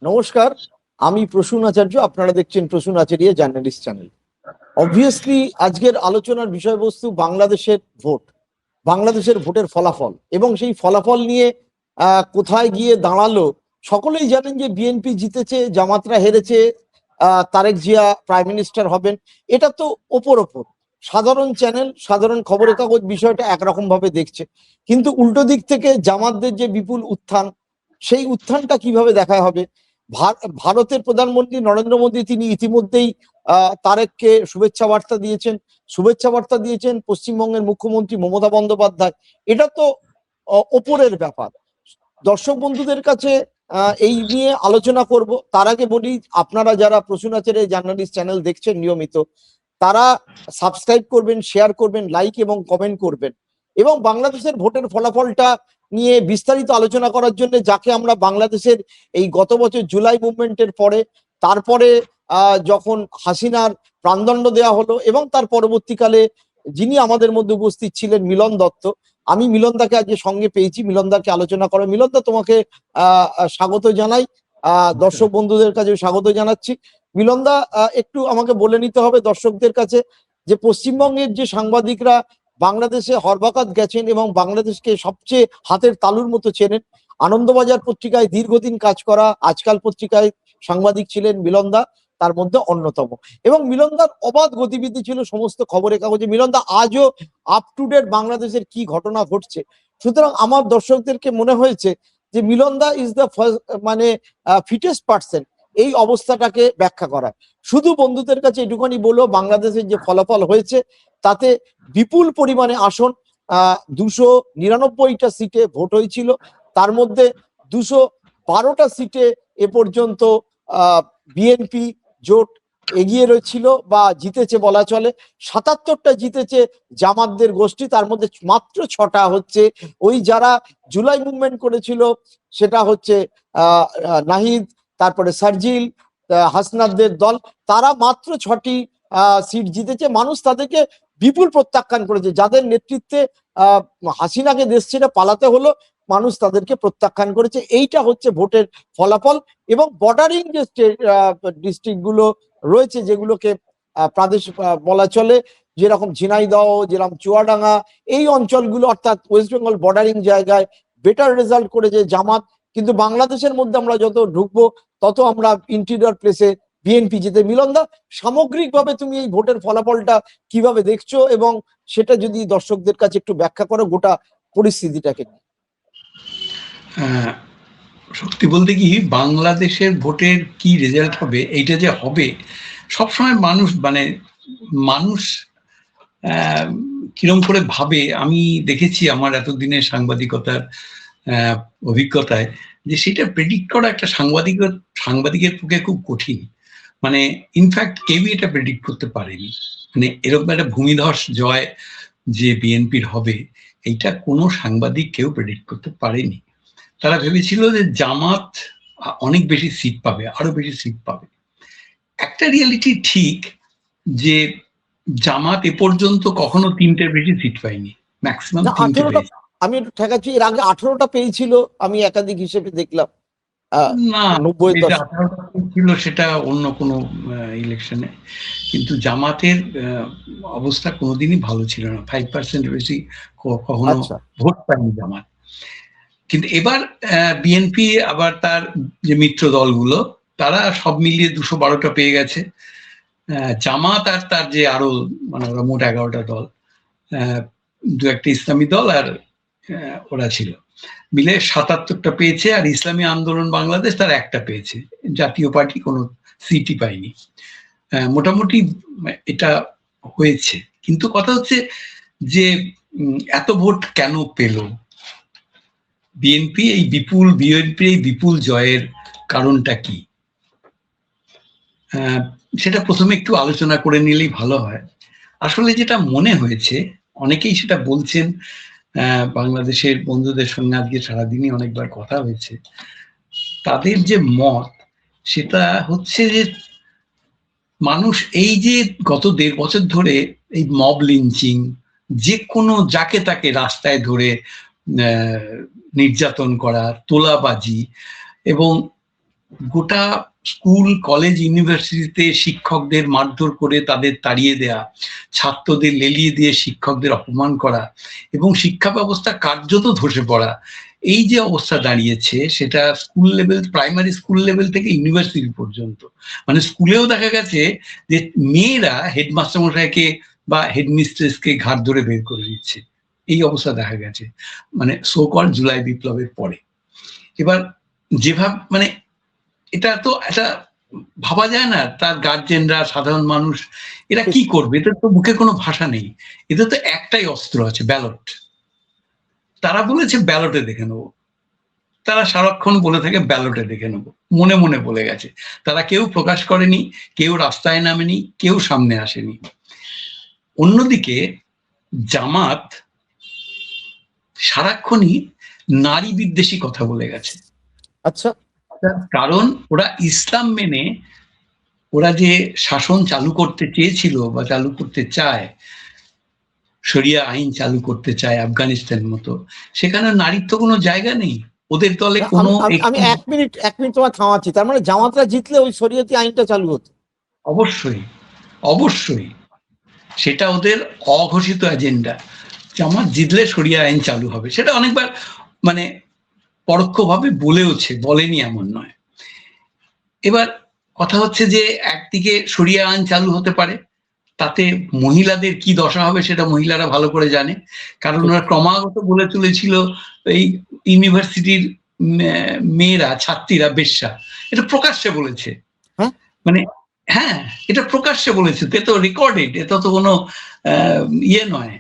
নমস্কার, আমি প্রসূন আচার্য। আপনারা দেখছেন প্রসূন আচার্য জার্নালিস্ট চ্যানেল। অবভিয়াসলি আজকের আলোচনার বিষয়বস্তু বাংলাদেশের ভোট, বাংলাদেশের ভোটের ফলাফল এবং সেই ফলাফল নিয়ে কোথায় গিয়ে দাঁড়ালো। সকলেই জানেন যে বিএনপি জিতেছে, জামাতরা হেরেছে, তারেক জিয়া প্রাইম মিনিস্টার হবেন। এটা তো ওপর সাধারণ চ্যানেল, সাধারণ খবরের কাগজ বিষয়টা একরকম ভাবে দেখছে, কিন্তু উল্টো দিক থেকে জামাতদের যে বিপুল উত্থান, সেই উত্থানটা কিভাবে দেখা হবে। ভারতের প্রধানমন্ত্রী নরেন্দ্র মোদী তিনি ইতিমধ্যেই তারেককে শুভেচ্ছা বার্তা দিয়েছেন পশ্চিমবঙ্গের মুখ্যমন্ত্রী মমতা বন্দ্যোপাধ্যায়। এটা তো ওপরের ব্যাপার। দর্শক বন্ধুদের কাছে এই নিয়ে আলোচনা করব। তার আগে বলি, আপনারা যারা প্রসূন আচার্য জার্নালিস্ট চ্যানেল দেখছেন নিয়মিত, তারা সাবস্ক্রাইব করবেন, শেয়ার করবেন, লাইক এবং কমেন্ট করবেন। এবং বাংলাদেশের ভোটের ফলাফলটা নিয়ে বিস্তারিত আলোচনা করার জন্য, যাকে আমরা বাংলাদেশের এই গত বছর জুলাই মুভমেন্টের পরে, তারপরে যখন হাসিনার প্রাণদণ্ড দেওয়া হলো এবং তার পরবর্তীকালে যিনি আমাদের মধ্যে উপস্থিত ছিলেন মিলন দত্ত, আমি মিলন দাকে আজকে সঙ্গে পেয়েছি। মিলন দাকে আলোচনা করে। মিলন দা, তোমাকে স্বাগত জানাই, দর্শক বন্ধুদের কাছে স্বাগত জানাচ্ছি। মিলন দা, একটু আমাকে বলে নিতে হবে দর্শকদের কাছে যে পশ্চিমবঙ্গের যে সাংবাদিকরা বাংলাদেশে হরবাকাত গেছেন এবং বাংলাদেশকে সবচেয়ে হাতের তালুর মতো চেনেন, আনন্দবাজার পত্রিকায় দীর্ঘদিন কাজ করা, আজকাল পত্রিকায় সাংবাদিক ছিলেন মিলন দা তার মধ্যে অন্যতম। এবং মিলনদার অবাধ গতিবিধি ছিল সমস্ত খবরের কাগজে। মিলনদা, আজও আপ টু ডেট বাংলাদেশের কি ঘটনা ঘটছে। সুতরাং আমার দর্শকদেরকে মনে হয়েছে যে মিলনদা ইজ দ্য মানে ফিটেস্ট পার্সন এই অবস্থাটাকে ব্যাখ্যা করা। শুধু বন্ধুদের কাছে এটুখানি বলো, বাংলাদেশের যে ফলাফল হয়েছে তাতে বিপুল পরিমাণে আসন, 299টা সিটে ভোট হয়েছিল, তার মধ্যে 212টা সিটে এ পর্যন্ত বিএনপি জোট এগিয়ে রয়েছিল বা জিতেছে বলা চলে। 77টা জিতেছে জামাতদের গোষ্ঠী, তার মধ্যে মাত্র 6টা হচ্ছে ওই যারা জুলাই মুভমেন্ট করেছিল, সেটা হচ্ছে নাহিদ, তারপরে সার্জিল, হাসনাতদের দল, তারা মাত্র 6টি সিট জিতেছে। মানুষ তাদেরকে বিপুল প্রত্যাখ্যান করেছে। যাদের নেতৃত্বে হাসিনাকে দেশ ছেড়ে পালাতে হলো, মানুষ তাদেরকে প্রত্যাখ্যান করেছে। এইটা হচ্ছে ভোটের ফলাফল। এবং বর্ডারিং যে ডিস্ট্রিক্ট গুলো রয়েছে, যেগুলোকে প্রাদেশ বলা চলে, যেরকম ঝিনাইদহ, যেরকম চুয়াডাঙ্গা, এই অঞ্চলগুলো অর্থাৎ ওয়েস্ট বেঙ্গল বর্ডারিং জায়গায় বেটার রেজাল্ট করেছে জামাত। কিন্তু বাংলাদেশের মধ্যে আমরা যত ঢুকবো তত আমরা ইন্টেরিয়র প্লেসে বিএনপি জিতে। মিলনদা, সামগ্রিকভাবে তুমি এই ভোটের ফলাফলটা কিভাবে দেখছো এবং সেটা যদি দর্শকদের কাছে একটু ব্যাখ্যা করো গোটা পরিস্থিতিটাকে। সত্যি বলতে কি, বাংলাদেশের ভোটের কি রেজাল্ট হবে, এইটা যে হবে সবসময় মানুষ কিরম করে ভাবে, আমি দেখেছি আমার এতদিনের সাংবাদিকতার অভিজ্ঞতায় যে সেটা প্রেডিক্ট করা একটা সাংবাদিকের পক্ষে খুব কঠিন। মানে ইনফ্যাক্ট কেউই এটা প্রেডিক্ট করতে পারেনি। মানে এরকম একটা ভূমিধস জয় যে বিএনপির হবে, এইটা কোনো সাংবাদিক কেউ প্রেডিক্ট করতে পারেনি। তারা ভেবেছিল যে জামাত অনেক বেশি সিট পাবে, আরো বেশি সিট পাবে। একটা রিয়েলিটি ঠিক যে জামাত এ পর্যন্ত কখনো 3টের বেশি সিট পায়নি, ম্যাক্সিমাম 3টে পেয়েছে। আমি একটু ঠেকাচ্ছি, এর আগে 18টা পেয়েছিল, আমি একাধিক হিসেবে দেখলাম। না, 90 ছিল সেটা অন্য কোনো ইলেকশনে, কিন্তু জামাতের অবস্থা কোনোদিনই ভালো ছিল না। 5% বেশি কখনো ভোট পায়নি জামাত। কিন্তু এবার বিএনপি আবার তার যে মিত্র দলগুলো, তারা সব মিলিয়ে 212টা পেয়ে গেছে। জামাত আর তার যে আরো মোট 11টা দল, 2-1টা ইসলামী দল আর ওরা ছিল, মিলে 77টা পেয়েছে। আর ইসলামী আন্দোলন বাংলাদেশ তার 1টা পেয়েছে। জাতীয় পার্টি কোনো সিটই পায়নি। মোটামুটি এটা হয়েছে। কিন্তু কথা হচ্ছে যে এত ভোট কেন পেল বিএনপি? এই বিপুল জয়ের কারণটা কি, সেটা প্রথমে একটু আলোচনা করে নিলেই ভালো হয়। আসলে যেটা মনে হয়েছে, অনেকেই সেটা বলছেন, বাংলাদেশের বন্ধুদের সঙ্গে আজকে সারাদিনই অনেকবার কথা হয়েছে, তাদের যে মত সেটা হচ্ছে যে মানুষ এই যে গত 1.5 বছর ধরে এই মব লিঞ্চিং, যে কোনো যাকে তাকে রাস্তায় ধরে নির্যাতন করা, তোলাবাজি এবং গোটা স্কুল কলেজ ইউনিভার্সিটিতে শিক্ষকদের মারধর করে তাদের তাড়িয়ে দেয়া, ছাত্রদের লেলিয়ে দিয়ে শিক্ষকদের অপমান করা এবং শিক্ষা ব্যবস্থা কার্যত ধসে পড়া, এই যে অবস্থা দাঁড়িয়েছে সেটা school level, primary school level থেকে ইউনিভার্সিটি পর্যন্ত। মানে স্কুলেও দেখা গেছে যে মেয়েরা হেডমাস্টার মশাইকে বা হেডমিস্ট্রেসকে ঘাট ধরে বের করে দিচ্ছে, এই অবস্থা দেখা গেছে মানে সো কল জুলাই বিপ্লবের পরে। এবার যেভাবে মানে এটা তো একটা ভাবা যায় না, তার গার্জেনরা, সাধারণ মানুষ এরা কি করবে? এদের তো মুখে কোনো ভাষা নেই, এদের তো একটাই অস্ত্র আছে, ব্যালট। তারা বলেছে ব্যালটে দেখে নেবো, তারা সারাক্ষণ বলে থাকে ব্যালটে দেখে নেবো, মনে মনে বলে গেছে। তারা কেউ প্রকাশ করেনি, কেউ রাস্তায় নামেনি, কেউ সামনে আসেনি। অন্যদিকে জামাত সারাক্ষণই নারী বিদ্বেষী কথা বলে গেছে। আচ্ছা, কারণ ওরা ইসলাম মেনে ওরা যে শাসন চালু করতে চেয়েছিল বা চালু করতে চায়, শরিয়া আইন চালু করতে চায় আফগানিস্তানের মতো, সেখানে নারীর তো কোনো জায়গা নেই ওদের দলে। কোনো আমি এক মিনিট তোমার থামাচ্ছি। তার মানে জামাতরা জিতলে ওই শরিয়তি আইনটা চালু হতো? অবশ্যই, অবশ্যই, সেটা ওদের অঘোষিত এজেন্ডা। জামাত জিতলে শরিয়া আইন চালু হবে, সেটা অনেকবার মানে পরোক্ষভাবে বলেওছে, বলেনি এমন নয়। এবার কথা হচ্ছে যে একদিকে শরিয়া আইন চালু হতে পারে, তাতে মহিলাদের কি দশা হবে সেটা মহিলারা ভালো করে জানে, কারণ ওরা ক্রমাগত বলে চলেছিল এই ইউনিভার্সিটির মেয়েরা, ছাত্রীরা বেশ্যা, এটা প্রকাশ্যে বলেছে। মানে হ্যাঁ, এটা প্রকাশ্যে বলেছে, এ তো রেকর্ডেড, এটা তো কোনো ইয়ে নয়।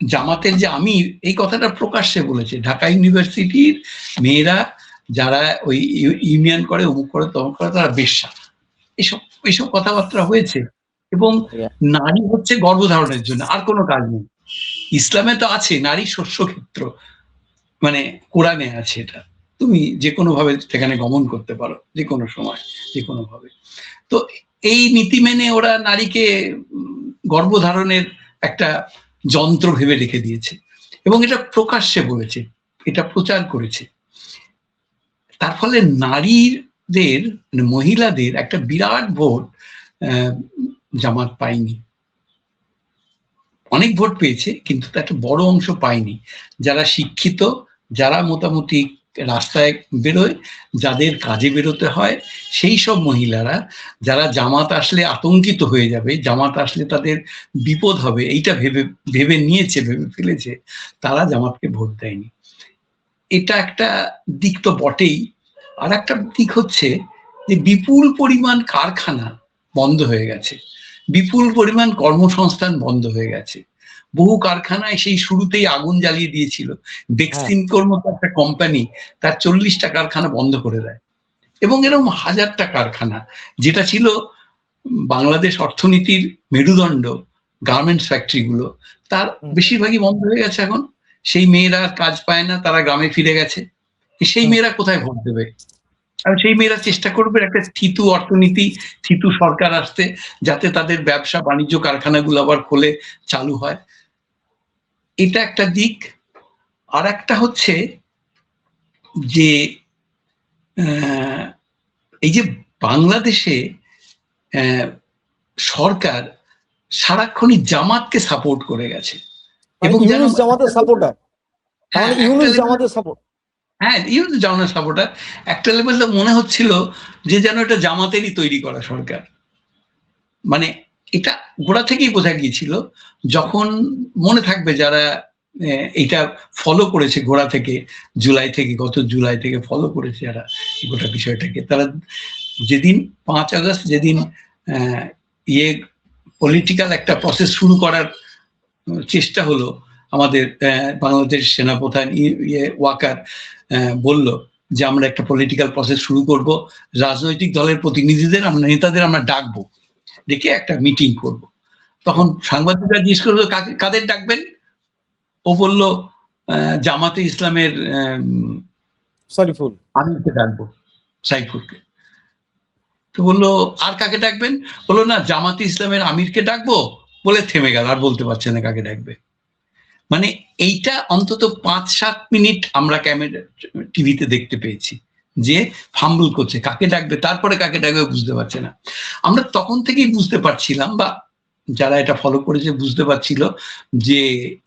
জামাতের যে আমির এই কথাটা প্রকাশ্যে বলেছে, ঢাকা ইউনিভার্সিটির মেয়েরা যারা ওই ইউনিয়ন করে, অমুক করে, তমুক করে, তারা বেশ্যা, এইসব কথাবার্তা হয়েছে। এবং নারী হচ্ছে গর্ভধারণের জন্য, আর কোনো কাজ নেই। ইসলামে তো আছে নারী শস্যক্ষেত্র, মানে কোরআনে আছে, এটা তুমি যে কোনো ভাবে সেখানে গমন করতে পারো, যে কোনো সময়, যে কোনো ভাবে। তো এই নীতি মেনে ওরা নারীকে গর্ভধারণের একটা যন্ত্র ভেবে রেখে দিয়েছে এবং এটা প্রকাশ্যে বলেছে, এটা প্রচার করেছে। তার ফলে নারীদের, মহিলাদের একটা বিরাট ভোট জামাত পায়নি। অনেক ভোট পেয়েছে কিন্তু তার একটা বড় অংশ পায়নি। যারা শিক্ষিত, যারা মোটামুটি রাস্তায় বেরোয়, যাদের কাজে বেরোতে হয়, সেই সব মহিলারা যারা জামাত আসলে আতঙ্কিত হয়ে যাবে, জামাত আসলে তাদের বিপদ হবে, এইটা ভেবে নিয়েছে, ভেবে ফেলেছে, তারা জামাতকে ভোট দেয়নি। এটা একটা দিক তো বটেই। আর একটা দিক হচ্ছে যে বিপুল পরিমাণ কারখানা বন্ধ হয়ে গেছে, বিপুল পরিমাণ কর্মসংস্থান বন্ধ হয়ে গেছে। বহু কারখানায় সেই শুরুতেই আগুন জ্বালিয়ে দিয়েছিল। বেক্সিমকোর মতো একটা কোম্পানি তার 40টা কারখানা বন্ধ করে দেয়, এবং এরকম 1000টা কারখানা, যেটা ছিল বাংলাদেশ অর্থনীতির মেরুদণ্ড, গার্মেন্টস ফ্যাক্টরি গুলো, তার বেশিরভাগই বন্ধ হয়ে গেছে এখন। সেই মেয়েরা কাজ পায় না, তারা গ্রামে ফিরে গেছে। সেই মেয়েরা কোথায় ভোট দেবে? আর সেই মেয়েরা চেষ্টা করবে একটা থিতু অর্থনীতি, থিতু সরকার আসতে, যাতে তাদের ব্যবসা বাণিজ্য কারখানাগুলো আবার খোলে, চালু হয়। এটা একটা দিক। আর একটা হচ্ছে যে এই যে বাংলাদেশে সরকার সারাক্ষণই জামাতকে সাপোর্ট করে গেছে, এবং ইউনূস জামাতের সাপোর্টার। ইউনূস জামাতের সাপোর্ট, হ্যাঁ, ইউনূস জামাতের সাপোর্টার। একটা লেভেলে মনে হচ্ছিল যে যেন এটা জামাতেরই তৈরি করা সরকার। মানে এটা গোড়া থেকেই বোঝা গিয়েছিল, যখন মনে থাকবে যারা এটা ফলো করেছে গোড়া থেকে, জুলাই থেকে, গত জুলাই থেকে ফলো করেছে যারা গোটা বিষয়টাকে, তারা যেদিন 5 আগস্ট, যেদিন পলিটিক্যাল একটা প্রসেস শুরু করার চেষ্টা হলো, আমাদের বাংলাদেশ সেনাপ্রধান ওয়াকার বলল যে আমরা একটা পলিটিক্যাল প্রসেস শুরু করব, রাজনৈতিক দলের প্রতিনিধিদের, আমরা নেতাদের আমরা ডাকবো, ডেকে একটা মিটিং করব। তখন সাংবাদিকরা জিজ্ঞেস করলো কাদের ডাকবেন? ও বলল জামাতে ইসলামের আমিরকে ডাকবো, সাইফুলকে। তো বললো আর কাকে ডাকবেন? বললো না, জামাতে ইসলামের আমিরকে ডাকবো, বলে থেমে গেল, আর বলতে পারছে না কাকে ডাকবে। মানে এইটা অন্তত 5-7 মিনিট আমরা ক্যামেরা টিভিতে দেখতে পেয়েছি, যে ফাম্বল করছে, কাকে ডাকবে তারপরে কাকে ডাকবে বুঝতে পারছে না। আমরা তখন থেকেই বুঝতে পারছিলাম, বা যারা এটা ফলো করেছে বুঝতে পারছিল যে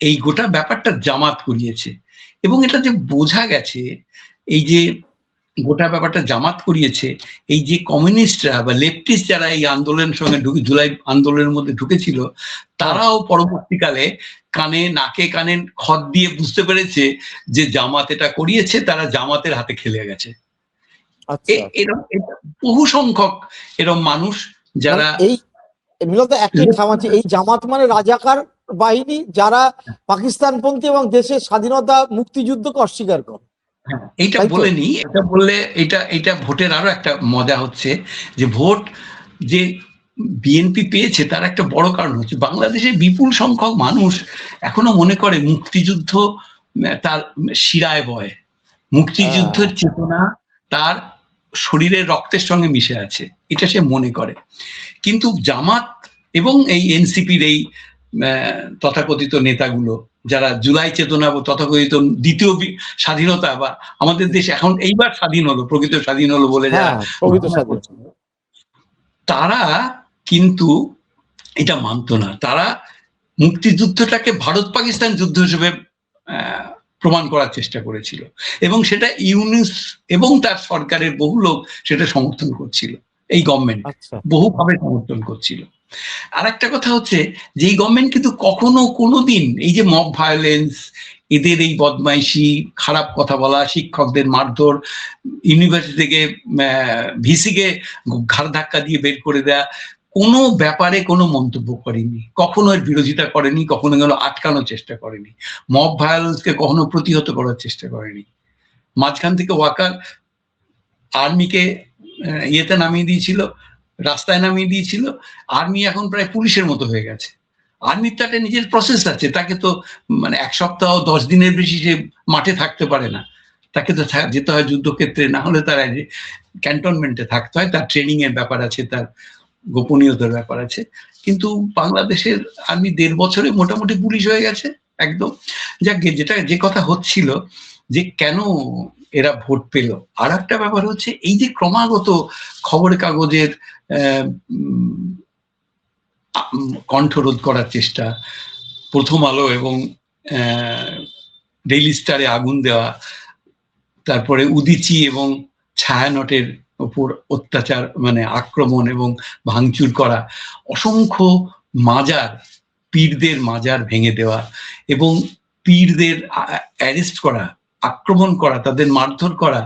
এই গোটা ব্যাপারটা জামাত করিয়েছে। এবং এটা যে বোঝা গেছে, এই যে গোটা ব্যাপারটা জামাত করিয়েছে, এই যে কমিউনিস্টরা বা লেফটিস্ট যারা এই আন্দোলনের সঙ্গে জুলাই আন্দোলনের মধ্যে ঢুকেছিল, তারাও পরবর্তীকালে কানে নাকে কানে খত দিয়ে বুঝতে পেরেছে যে জামাত এটা করিয়েছে, তারা জামাতের হাতে খেলে গেছে। এরকম বহু সংখ্যক এরকম মানুষ যারা এই মূলত একটি থামাচ্ছে, এই জামাত মানে রাজাকার বাহিনী যারা পাকিস্তানপন্থী এবং দেশের স্বাধীনতা মুক্তিযুদ্ধকে অস্বীকার করে। এইটা বলে নি, এটা বললে এটা ভোটের আরো একটা মজা হচ্ছে যে ভোট যে বিএনপি পেয়েছে তার একটা বড় কারণ হচ্ছে বাংলাদেশের বিপুল সংখ্যক মানুষ এখনো মনে করে মুক্তিযুদ্ধ তার শিরায় বয়, মুক্তিযুদ্ধের চেতনা তার শরীরের রক্তের সঙ্গে মিশে আছে, এটা সে মনে করে। কিন্তু জামাত এবং এই এনসিপির এই তথাকথিত নেতাগুলো যারা জুলাই চেতনা বা তথাকথিত দ্বিতীয় স্বাধীনতা বা আমাদের দেশ এখন এইবার স্বাধীন হলো, প্রকৃত স্বাধীন হলো বলে যারা, তারা কিন্তু এটা মানতো না। তারা মুক্তিযুদ্ধটাকে ভারত পাকিস্তান যুদ্ধ হিসেবে প্রমাণ করার চেষ্টা করেছিল এবং সেটা ইউনুস এবং তার সরকারের বহু লোক সেটা সমর্থন করছিল, এই গভর্নমেন্ট বহুভাবে সমর্থন করছিল। আর একটা কথা হচ্ছে যে এই গভর্নমেন্ট কিন্তু কখনো কোনোদিন এই যে মব ভায়োলেন্স, এদের এই বদমাইশি, খারাপ কথা বলা, শিক্ষকদের মারধর, ইউনিভার্সিটি থেকে ভিসিকে ঘাড় ধাক্কা দিয়ে বের করে দেয়া, কোনো ব্যাপারে কোনো মন্তব্য করেনি, কখনো এর বিরোধিতা করেনি, কখনো এগুলো আটকানোর চেষ্টা করেনি, মব ভায়োলেন্সকে কখনো প্রতিহত করার চেষ্টা করেনি। মাঝখান থেকে ওয়াকার আর্মিকে ইয়েতে নামিয়ে দিয়েছিল, রাস্তায় নামিয়ে দিয়েছিল। আর্মি এখন প্রায় পুলিশের মতো হয়ে গেছে। আর্মির তো একটা নিজের প্রসেস আছে, তাকে তো মানে 1 সপ্তাহ 10 দিনের বেশি সে মাঠে থাকতে পারে না, তাকে তো যেতে হয় যুদ্ধক্ষেত্রে, না হলে তার ক্যান্টনমেন্টে থাকতে হয়, তার ট্রেনিং এর ব্যাপার আছে, তার গোপনীয়তার ব্যাপার আছে। কিন্তু বাংলাদেশের আর্মি 1.5 বছরে মোটামুটি পুলিশ হয়ে গেছে একদম। যাক, যেটা যে কথা হচ্ছিল যে কেন এরা ভোট পেল, আর একটা ব্যাপার হচ্ছে এই যে ক্রমাগত খবরের কাগজের কণ্ঠরোধ করার চেষ্টা, প্রথম আলো এবং ডেইলি স্টারে আগুন দেওয়া, তারপরে উদীচী এবং ছায়ানটের উপর অত্যাচার মানে আক্রমণ এবং ভাঙচুর করা, অসংখ্য মাজার, পীরদের মাজার ভেঙে দেওয়া এবং পীরদের অ্যারেস্ট করা, আক্রমণ করা, তাদের মারধর করা,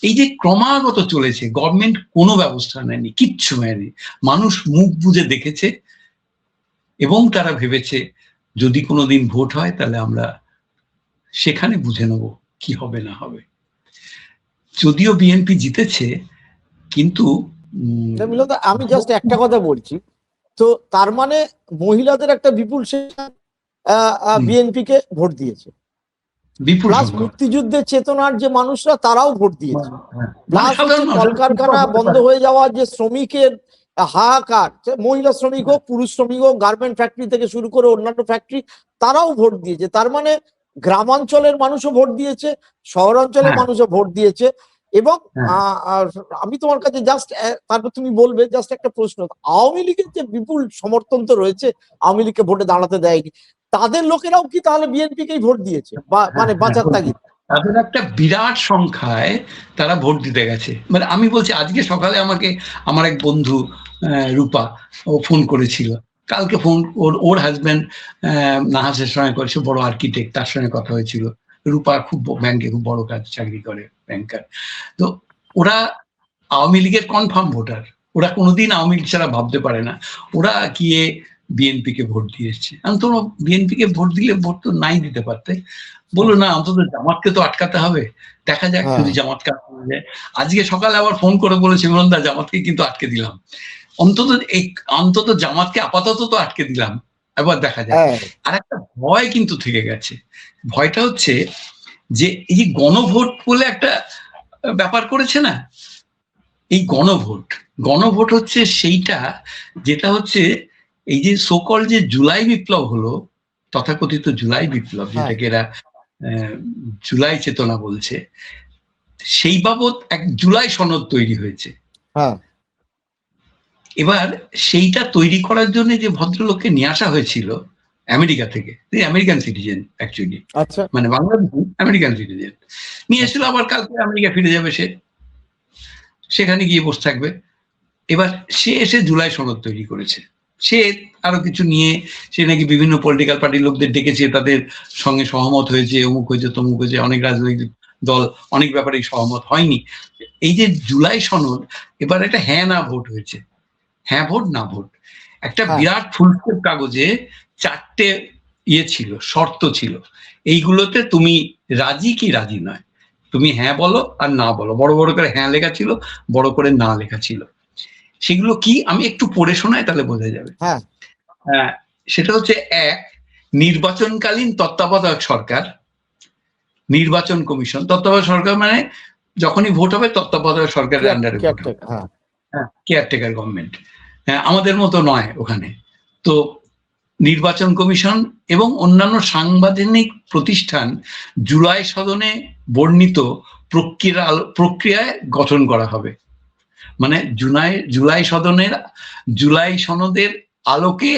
এই যে ক্রমাগত চলেছে, গভর্নমেন্ট কোনো ব্যবস্থা নেয়নি, কিচ্ছু নেয়নি। মানুষ মুখ বুজে দেখেছে এবং তারা ভেবেছে যদি কোনোদিন ভোট হয় তাহলে আমরা সেখানে বুঝে নেব কি হবে না হবে। যদিও বিএনপি জিতেছে, কিন্তু আমি জাস্ট একটা কথা বলছি, তো তার মানে মহিলাদের একটা বিপুল বিএনপি কে ভোট দিয়েছে, প্লাস মুক্তিযুদ্ধের চেতনার যে মানুষরা তারাও ভোট দিয়েছে, প্লাস কলকারখানা বন্ধ হয়ে যাওয়া যে শ্রমিকের হাহাকার, মহিলা শ্রমিক হোক পুরুষ শ্রমিক হোক, গার্মেন্ট ফ্যাক্টরি থেকে শুরু করে অন্যান্য ফ্যাক্টরি, তারাও ভোট দিয়েছে। তার মানে গ্রামাঞ্চলের মানুষও ভোট দিয়েছে, শহরাঞ্চলের মানুষও ভোট দিয়েছে। এবং আমি তোমার কাছে জাস্ট, তারপর তুমি বলবে, জাস্ট একটা প্রশ্ন, আওয়ামী লীগের যে বিপুল সমর্থন তো রয়েছে, আওয়ামী লীগকে ভোটে দাঁড়াতে দেয়নি, তাদের লোকেরাও কি তাহলে বিএনপি কেই ভোট দিয়েছে মানে বাঁচার তাগিদ? তাদের একটা বিরাট সংখ্যায় তারা ভোট দিতে গেছে। মানে আমি বলছি, আজকে সকালে আমাকে আমার এক বন্ধু রূপা, ও ফোন করেছিল, কালকে ফোন ওর হাজব্যান্ড নাহাসের সঙ্গে করেছে, বড় আর্কিটেক্ট, তার সঙ্গে কথা হয়েছিল। রূপা খুব ব্যাংকে খুব বড় কাজ চাকরি করে, ব্যাংকার। তো ওরা আওয়ামী লীগের কনফার্ম ভোটার, ওরা কোনোদিন আওয়ামী লীগ ছাড়া ভাবতে পারে না, ওরা গিয়ে বিএনপি কে ভোট দিয়ে এসছে। তোমরা বিএনপি কে ভোট দিলে ভোট তো নাই দিতে পারতে, বললো না অন্তত জামাতকে তো আটকাতে হবে, দেখা যাক যদি জামাতকে আটকানো যায়। আজকে সকালে আবার ফোন করে বলেছে, দা জামাতকে কিন্তু আটকে দিলাম, অন্তত জামাতকে আপাতত তো আটকে দিলাম, এবার দেখা যায়। আর একটা ভয় কিন্তু থেকে গেছে, ভয়টা হচ্ছে যে এই যে গণভোট বলে একটা ব্যাপার করেছে না, এই গণভোট হচ্ছে সেইটা, যেটা হচ্ছে এই যে সোকল যে জুলাই বিপ্লব হলো, তথাকথিত জুলাই বিপ্লব, যেটাকে এরা জুলাই চেতনা বলছে, সেই বাবদ এক জুলাই সনদ তৈরি হয়েছে। হ্যাঁ, এবার সেইটা তৈরি করার জন্য যে ভদ্রলোককে নিয়ে আসা হয়েছিল আমেরিকা থেকে, আমেরিকান সিটিজেন অ্যাকচুয়ালি, আচ্ছা, মানে বাংলাদেশি আমেরিকান সিটিজেন, নিয়ে এসেছিল। আবার কালকে আমেরিকা ফিরে যাবে, সে সেখানে গিয়ে বসে থাকবে। এবার সে এসে জুলাই সনদ তৈরি করেছে। সে আরো কিছু নিয়ে, সে নাকি বিভিন্ন পলিটিক্যাল পার্টির লোকদের ডেকেছে, তাদের সঙ্গে সহমত হয়েছে, অমুক হয়েছে তমুক হয়েছে, অনেক রাজনৈতিক দল অনেক ব্যাপারে সহমত হয়নি। এই যে জুলাই সনদ, এবার একটা হ্যাঁ না ভোট হয়েছে, হ্যাঁ ভোট না ভোট। একটা বিরাট ফুলস্কেপ কাগজে 4টে ছিল, শর্ত ছিল। এইগুলোতে তুমি রাজি কি রাজি নয়, তুমি হ্যাঁ বলো আর না বলো। বড় বড় করে হ্যাঁ লেখা ছিল, বড় করে না লেখা ছিল। সেগুলো কি আমি একটু পড়ে শোনাই, তাহলে বোঝা যাবে। সেটা হচ্ছে, 1, নির্বাচনকালীন তত্ত্বাবধায়ক সরকার, নির্বাচন কমিশন। তত্ত্বাবধায়ক সরকার মানে যখনই ভোট হবে তত্ত্বাবধায়ক সরকারের আন্ডারে ভোট হবে, কেয়ারটেকার গভর্নমেন্ট, আমাদের মতো নয় ওখানে। তো নির্বাচন কমিশন এবং অন্যান্য সাংবিধানিক প্রতিষ্ঠান জুলাই সদনে বর্ণিত প্রক্রিয়ায় গঠন করা হবে। মানে জুলাই সনদের আলোকে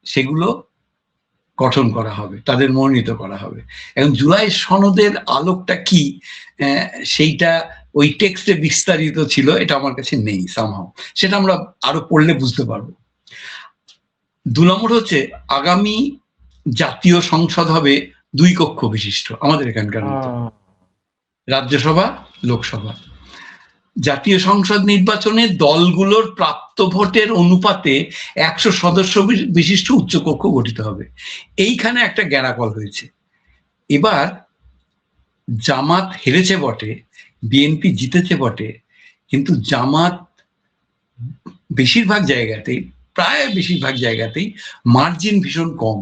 সেগুলো গঠন করা হবে, তাদের মনোনীত করা হবে। এবং জুলাই সনদের আলোকটা কি, সেইটা ওই টেক্সটে বিস্তারিত ছিল, এটা আমার কাছে নেই সামহাও, সেটা আমরা আরো পড়লে বুঝতে পারবো। 2 নম্বর হচ্ছে, আগামী জাতীয় সংসদ হবে 2 কক্ষ বিশিষ্ট, আমাদের এখানকার মতো, রাজ্যসভা লোকসভা। জাতীয় সংসদ নির্বাচনে দলগুলোর প্রাপ্ত ভোটের অনুপাতে 100 সদস্য বিশিষ্ট উচ্চকক্ষ গঠিত হবে। এইখানে একটা গ্যাঁড়াকল হয়েছে। এবার জামাত হেরেছে বটে, বিএনপি জিতেছে বটে, কিন্তু জামাত প্রায় বেশিরভাগ জায়গাতেই মার্জিন ভীষণ কম,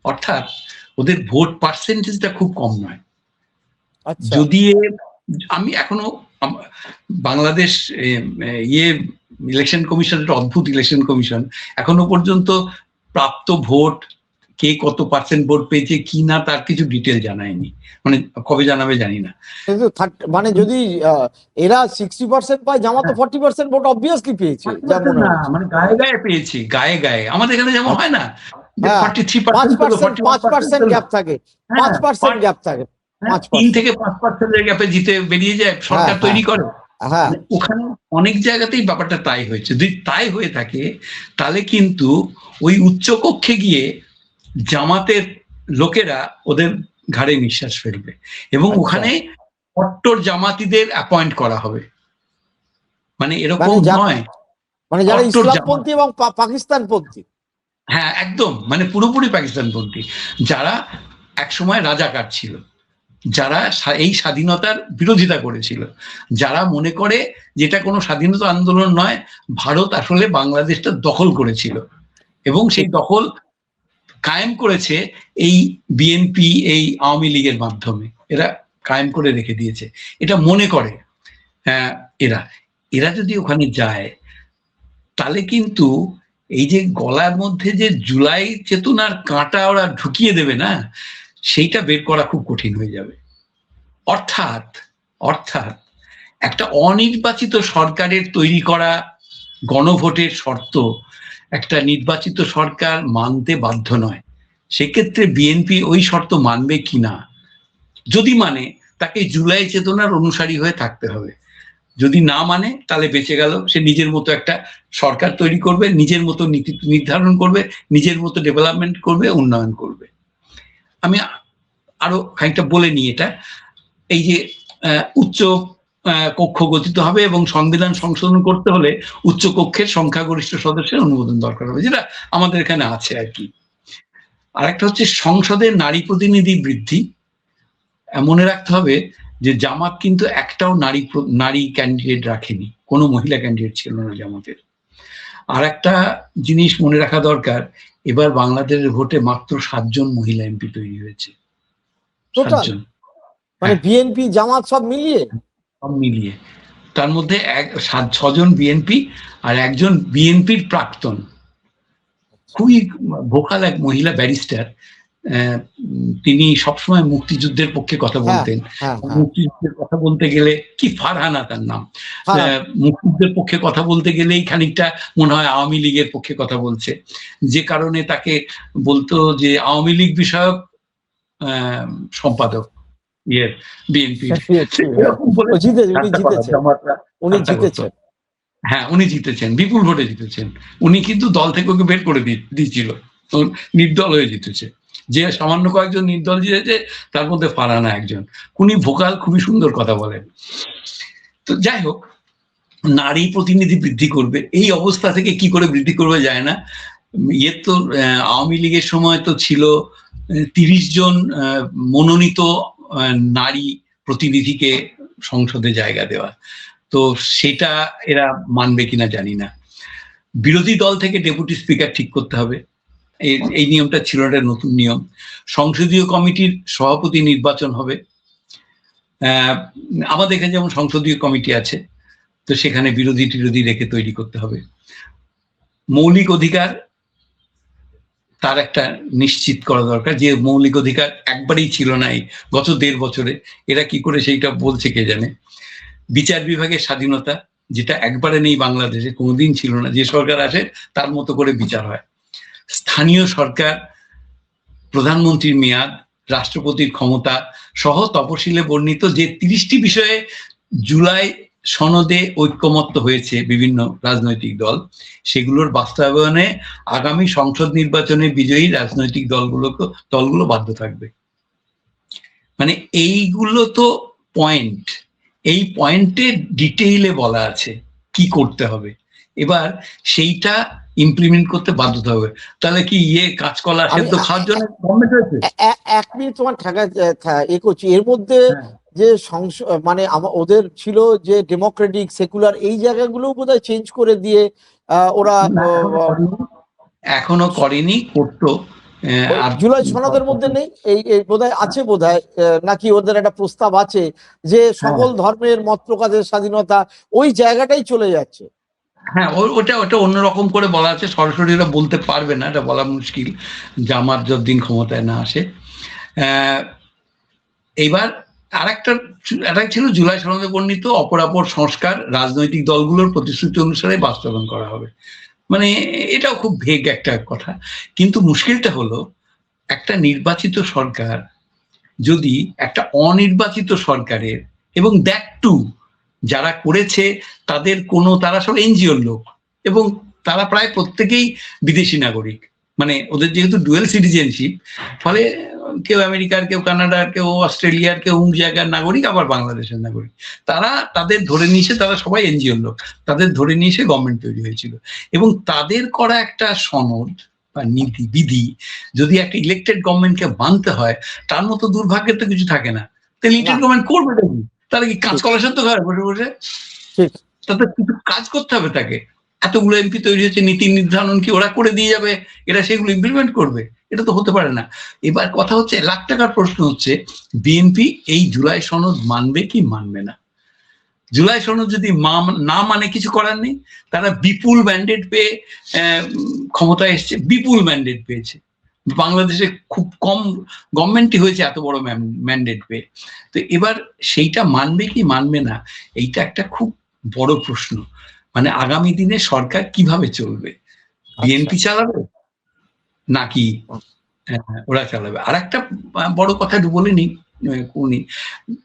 অর্থাৎ ওদের ভোট পার্সেন্টেজটা খুব কম নয়। যদি আমি এখনো বাংলাদেশ ইলেকশন কমিশন, একটা অদ্ভুত ইলেকশন কমিশন, এখনো পর্যন্ত প্রাপ্ত ভোট, কে কত পার্সেন্ট ভোট পেয়েছে কি না, তার কিছু ডিটেল জানায়নি। মানে কবে জানাবে জানি না। মানে যদি এরা 60% পায়, জামাত 40% ভোট অবভিয়াসলি পেয়েছে, যেমন মানে গায়ে গায়ে পেয়েছি, গায়ে গায়ে। আমাদের এখানে যেমন হয় না, 5% গ্যাপ থাকে, 5% গ্যাপ থাকে, 3 থেকে 5% গ্যাপে জিতে বেরিয়ে যায়, সরকার তৈরি করে। ওখানে অনেক জায়গাতেই ব্যাপারটা তাই হয়েছে। যদি তাই হয়ে থাকে, তাহলে কিন্তু ওই উচ্চকক্ষে গিয়ে জামাতের লোকেরা ওদের ঘাড়ে নিঃশ্বাস ফেলবে, এবং ওখানে কট্টর জামাতিদের অ্যাপয়েন্ট করা হবে। মানে এরকম নয়, মানে যারা ইসলামপন্থী এবং পাকিস্তানপন্থী, হ্যাঁ একদম, মানে পুরোপুরি পাকিস্তানপন্থী, যারা একসময় রাজাকার ছিল, যারা এই স্বাধীনতার বিরোধিতা করেছিল, যারা মনে করে যেটা কোনো স্বাধীনতা আন্দোলন নয়, ভারত আসলে বাংলাদেশটা দখল করেছিল, এবং সেই দখল কায়েম করেছে এই বিএনপি, এই আওয়ামী লীগের মাধ্যমে এরা কায়েম করে রেখে দিয়েছে, এটা মনে করে। এরা যদি ওখানে যায়, তাহলে কিন্তু এই যে গলার মধ্যে যে জুলাই চেতনার কাঁটা ওরা ঢুকিয়ে দেবে না, সেইটা বের করা খুব কঠিন হয়ে যাবে। অর্থাৎ একটা অনির্বাচিত সরকারের তৈরি করা গণভোটের শর্ত একটা নির্বাচিত সরকার মানতে বাধ্য নয়। সেক্ষেত্রে বিএনপি ওই শর্ত মানবে কিনা, যদি মানে তাকে জুলাই চেতনার অনুসারী হয়ে থাকতে হবে। যদি না মানে, তাহলে বেঁচে গেল, সে নিজের মতো একটা সরকার তৈরি করবে, নিজের মতো নীতি নির্ধারণ করবে, নিজের মতো ডেভেলপমেন্ট করবে, উন্নয়ন করবে। আমি আরো খানিকটা বলে নিই এটা। এই যে উচ্চ কক্ষ গঠিত হবে এবং সংবিধান সংশোধন করতে হলে উচ্চ কক্ষের সংখ্যাগরিষ্ঠ সদস্যের অনুমোদন দরকার হবে, যেটা আমাদের এখানে আছে আর কি। আরেকটা হচ্ছে সংসদের নারী প্রতিনিধি বৃদ্ধি। মনে রাখতে হবে যে জামাত কিন্তু একটাও নারী ক্যান্ডিডেট রাখেনি, কোনো মহিলা ক্যান্ডিডেট ছিল না জামাতের। আর একটা জিনিস মনে রাখা দরকার, এবার বাংলাদেশের ভোটে মাত্র 7 জন মহিলা এমপি তৈরি হয়েছে। 7 জন, মানে বিএনপি জামাত সব মিলিয়ে। তার মধ্যে 6 জন বিএনপি আর একজন বিএনপির প্রাক্তন, খুবই ভোকাল এক মহিলা ব্যারিস্টার, তিনি সবসময় মুক্তিযুদ্ধের পক্ষে কথা বলতেন। মুক্তিযুদ্ধের কথা বলতে গেলে কি ফারহানা তার নাম, মুক্তিযুদ্ধের পক্ষে কথা বলতে গেলেই খানিকটা মনে হয় আওয়ামী লীগের পক্ষে কথা বলছে, যে কারণে তাকে বলতো যে আওয়ামী লীগ বিষয়ক সম্পাদক বিএনপি। হ্যাঁ, উনি জিতেছেন, বিপুল ভোটে জিতেছেন। উনি কিন্তু দল থেকে ওকে বের করে দিয়েছিল, নির্দল হয়ে জিতেছে। যে সামান্য কয়েকজন নির্দল জিতেছে তার মধ্যে ফারহানা একজন। উনি ভোকাল, খুবই সুন্দর কথা বলেন। তো যাই হোক, নারী প্রতিনিধি বৃদ্ধি করবে, এই অবস্থা থেকে কি করে বৃদ্ধি করবে যায় না। তো আওয়ামী লীগের সময় তো ছিল 30 জন মনোনীত নারী প্রতিনিধিকে সংসদে জায়গা দেওয়া, তো সেটা এরা মানবে কিনা জানি না। বিরোধী দল থেকে ডেপুটি স্পিকার ঠিক করতে হবে, এই নিয়মটা ছিল একটা নতুন নিয়ম। সংসদীয় কমিটির সভাপতি নির্বাচন হবে। আমাদের এখানে যেমন সংসদীয় কমিটি আছে, তো সেখানে বিরোধী টিরোধী রেখে তৈরি করতে হবে। মৌলিক অধিকার তার একটা নিশ্চিত করা দরকার, যে মৌলিক অধিকার একবারেই ছিল না এই গত 1.5 বছরে, এরা কি করে সেইটা বলছে কে জানে। বিচার বিভাগের স্বাধীনতা, যেটা একবারে নেই বাংলাদেশে, কোনোদিন ছিল না, যে সরকার আসে তার মতো করে বিচার হয়। স্থানীয় সরকার, প্রধানমন্ত্রীর মেয়াদ, রাষ্ট্রপতির ক্ষমতা সহ তফসিলে বর্ণিত যে 30টি বিষয়ে জুলাই সনদে ঐক্যমত্য হয়েছে বিভিন্ন রাজনৈতিক দল, সেগুলোর বাস্তবায়নে আগামী সংসদ নির্বাচনে বিজয়ী রাজনৈতিক দলগুলো বাধ্য থাকবে। মানে এইগুলো তো পয়েন্ট, এই পয়েন্টে ডিটেইলে বলা আছে কি করতে হবে, এবার সেইটা ইমপ্লিমেন্ট করতে বাধ্য হবে। তাহলে কি কাঁচকলা সেদ্ধ খাওয়ার জন্য গভর্নমেন্ট হয়েছে? 1 মিনিট তোমার করছি, এর মধ্যে যে মানে ওদের ছিল যে ডেমোক্রেটিক সেকুলার, এই জায়গাগুলো বোধহয় চেঞ্জ করে দিয়ে ওরা এখনো করেনি, করতো। জুলাই সনদের মধ্যে নেই, এই বোধহয় আছে, বোধহয় নাকি ওদের একটা প্রস্তাব আছে যে সকল ধর্মের মত প্রকাশের স্বাধীনতা, ওই জায়গাটাই চলে যাচ্ছে। হ্যাঁ, ওটা অন্যরকম করে বলা আছে, সরাসরি ওরা বলতে পারবে না, এটা বলা মুশকিল, জামাত যতদিন ক্ষমতায় না আসে। এইবার আরেকটা ছিল জুলাই সনদে বর্ণিত অপরাপর সংস্কার রাজনৈতিক দলগুলোর প্রতিশ্রুতি অনুসারে বাস্তবায়ন করা হবে। মানে এটাও খুব ভেগ একটা কথা, কিন্তু মুশকিলটা হলো একটা নির্বাচিত সরকার যদি একটা অনির্বাচিত সরকারের, এবং যারা করেছে তারা সব এনজিওর লোক, এবং তারা প্রায় প্রত্যেকেই বিদেশি নাগরিক, মানে ওদের যেহেতু ডুয়েল সিটিজেনশিপ, ফলে কেউ আমেরিকার, কেউ কানাডার, কেউ অস্ট্রেলিয়ার, কেউ অমুক জায়গার নাগরিক, আবার বাংলাদেশের নাগরিক। তাদের ধরে নিয়েছে, তারা সবাই এনজিওর লোক, তাদের ধরে নিয়ে এসে গভর্নমেন্ট তৈরি হয়েছিল। এবং তাদের করা একটা সনদ বা নীতি বিধি যদি একটা ইলেক্টেড গভর্নমেন্টকে মানতে হয়, তার মতো দুর্ভাগ্যের তো কিছু থাকে না। তাহলে ইলেক্টেড গভর্নমেন্ট করবে নাকি? তারা কি কাজ করার সাথে হয় বসে বসে? তাদের কিছু কাজ করতে হবে তাকে। এতগুলো এমপি তৈরি হচ্ছে, নীতি নির্ধারণ কি ওরা করে দিয়ে যাবে, এরা সেগুলো ইমপ্লিমেন্ট করবে? এটা তো হতে পারে না। এবার কথা হচ্ছে, লাখ টাকার প্রশ্ন হচ্ছে, বিএনপি এই জুলাই সনদ মানবে কি মানবে না। জুলাই সনদ যদি না মানে কিছু করার নেই, তারা বিপুল ম্যান্ডেট পেয়ে ক্ষমতায় এসছে, বিপুল ম্যান্ডেট পেয়েছে। বাংলাদেশে খুব কম গভর্নমেন্টই হয়েছে এত বড় ম্যান্ডেট পেয়ে। তো এবার সেইটা মানবে কি মানবে না, এইটা একটা খুব বড় প্রশ্ন। মানে আগামী দিনে সরকার কিভাবে চলবে, বিএনপি চালাবে নাকি ওরা চালাবে? আর একটা বড় কথা বলে নি,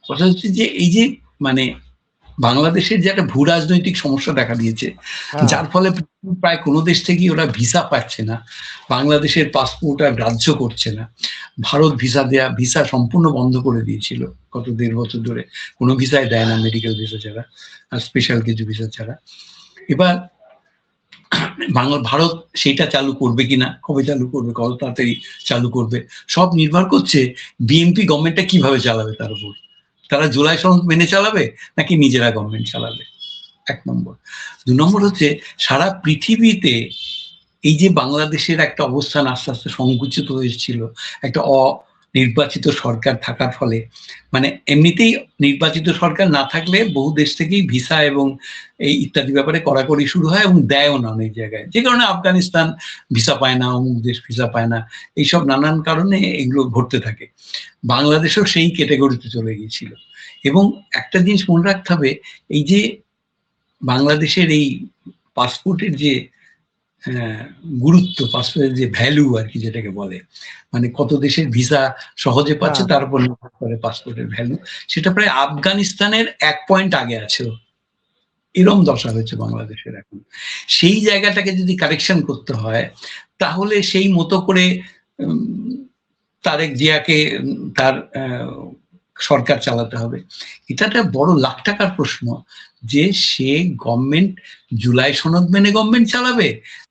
কথা হচ্ছে যে এই যে মানে বাংলাদেশের যে একটা ভূ রাজনৈতিক সমস্যা দেখা দিয়েছে, যার ফলে প্রায় কোনো দেশ থেকে ওরা ভিসা পাচ্ছে না, বাংলাদেশের পাসপোর্ট আর গ্রাহ্য করছে না। ভারত ভিসা সম্পূর্ণ বন্ধ করে দিয়েছিল গত 1.5 বছর ধরে, কোনো ভিসাই দেয় না, মেডিকেল ভিসা ছাড়া আর স্পেশাল কিছু ভিসা ছাড়া। এবার ভারত সেইটা চালু করবে কিনা, কবে চালু করবে, কত তাড়াতাড়ি চালু করবে, সব নির্ভর করছে বিএনপি গভর্নমেন্টটা কিভাবে চালাবে তার উপর। তারা জুলাই সনদ মেনে চালাবে নাকি নিজেরা গভর্নমেন্ট চালাবে, 1 নম্বর। 2 নম্বর হচ্ছে, সারা পৃথিবীতে এই যে বাংলাদেশের একটা অবস্থান আস্তে আস্তে সংকুচিত হয়েছিল, একটা নির্বাচিত সরকার থাকার ফলে, মানে এমনিতেই নির্বাচিত সরকার না থাকলে বহু দেশ থেকেই ভিসা এবং এই ইত্যাদি ব্যাপারে কড়াকড়ি শুরু হয় এবং দেয়ও না অনেক জায়গায়, যে কারণে আফগানিস্তান ভিসা পায় না, অমুক দেশ ভিসা পায় না, এইসব নানান কারণে এগুলো ঘটতে থাকে। বাংলাদেশও সেই ক্যাটেগরিতে চলে গিয়েছিল। এবং একটা জিনিস মনে রাখতে হবে, এই যে বাংলাদেশের এই পাসপোর্টের যে গুরুত্ব, পাসপোর্টের যে ভ্যালু আর কি, যেটাকে বলে, মানে কত দেশের ভিসা সহজে পাচ্ছে তার উপর নির্ভর করে পাসপোর্টের ভ্যালু, সেটা প্রায় আফগানিস্তানের 1 পয়েন্ট আগে আছে। এরম দশা হয়েছে বাংলাদেশের এখন। সেই জায়গাটাকে যদি কারেকশন করতে হয়, তাহলে সেই মতো করে তারেক জিয়াকে তার সরকার চালাতে হবে। এটা একটা বড় লাখ টাকার প্রশ্ন, যে সে গভর্নমেন্ট জুলাই সনদ মেনে গভর্নমেন্ট চালাবে,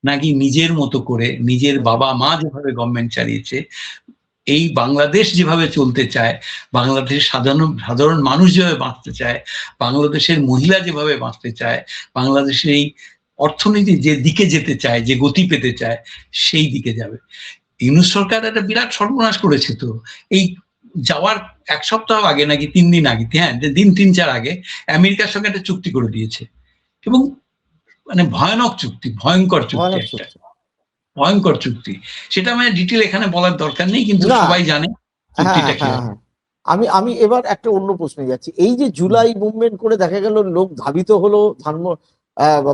নাকি নিজের মতো করে, নিজের বাবা মা যেভাবে গভর্নমেন্ট চালিয়েছে, এই বাংলাদেশ যেভাবে চলতে চায়, বাংলাদেশের সাধারণ মানুষ যেভাবে বাঁচতে চায়, বাংলাদেশের মহিলা যেভাবে বাঁচতে চায়, বাংলাদেশের এই অর্থনীতি যে দিকে যেতে চায়, যে গতি পেতে চায়, সেই দিকে যাবে। ইউনূস সরকার একটা বিরাট সর্বনাশ করেছে তো। এই যাওয়ার 1 সপ্তাহ আগে নাকি 3 দিন আগে, হ্যাঁ দিন 3-4 আগে, আমেরিকার সঙ্গে একটা চুক্তি করে দিয়েছে, এবং মানে ভয়ানক চুক্তি, ভয়ঙ্কর চুক্তি, একটা ভয়ঙ্কর চুক্তি। সেটা মানে ডিটেল এখানে বলার দরকার নেই, কিন্তু সবাই জানে চুক্তিটা কি। আমি এবার একটা অন্য প্রশ্নে যাচ্ছি। এই যে জুলাই মুভমেন্ট করে দেখা গেল লোক ধাবিত হলো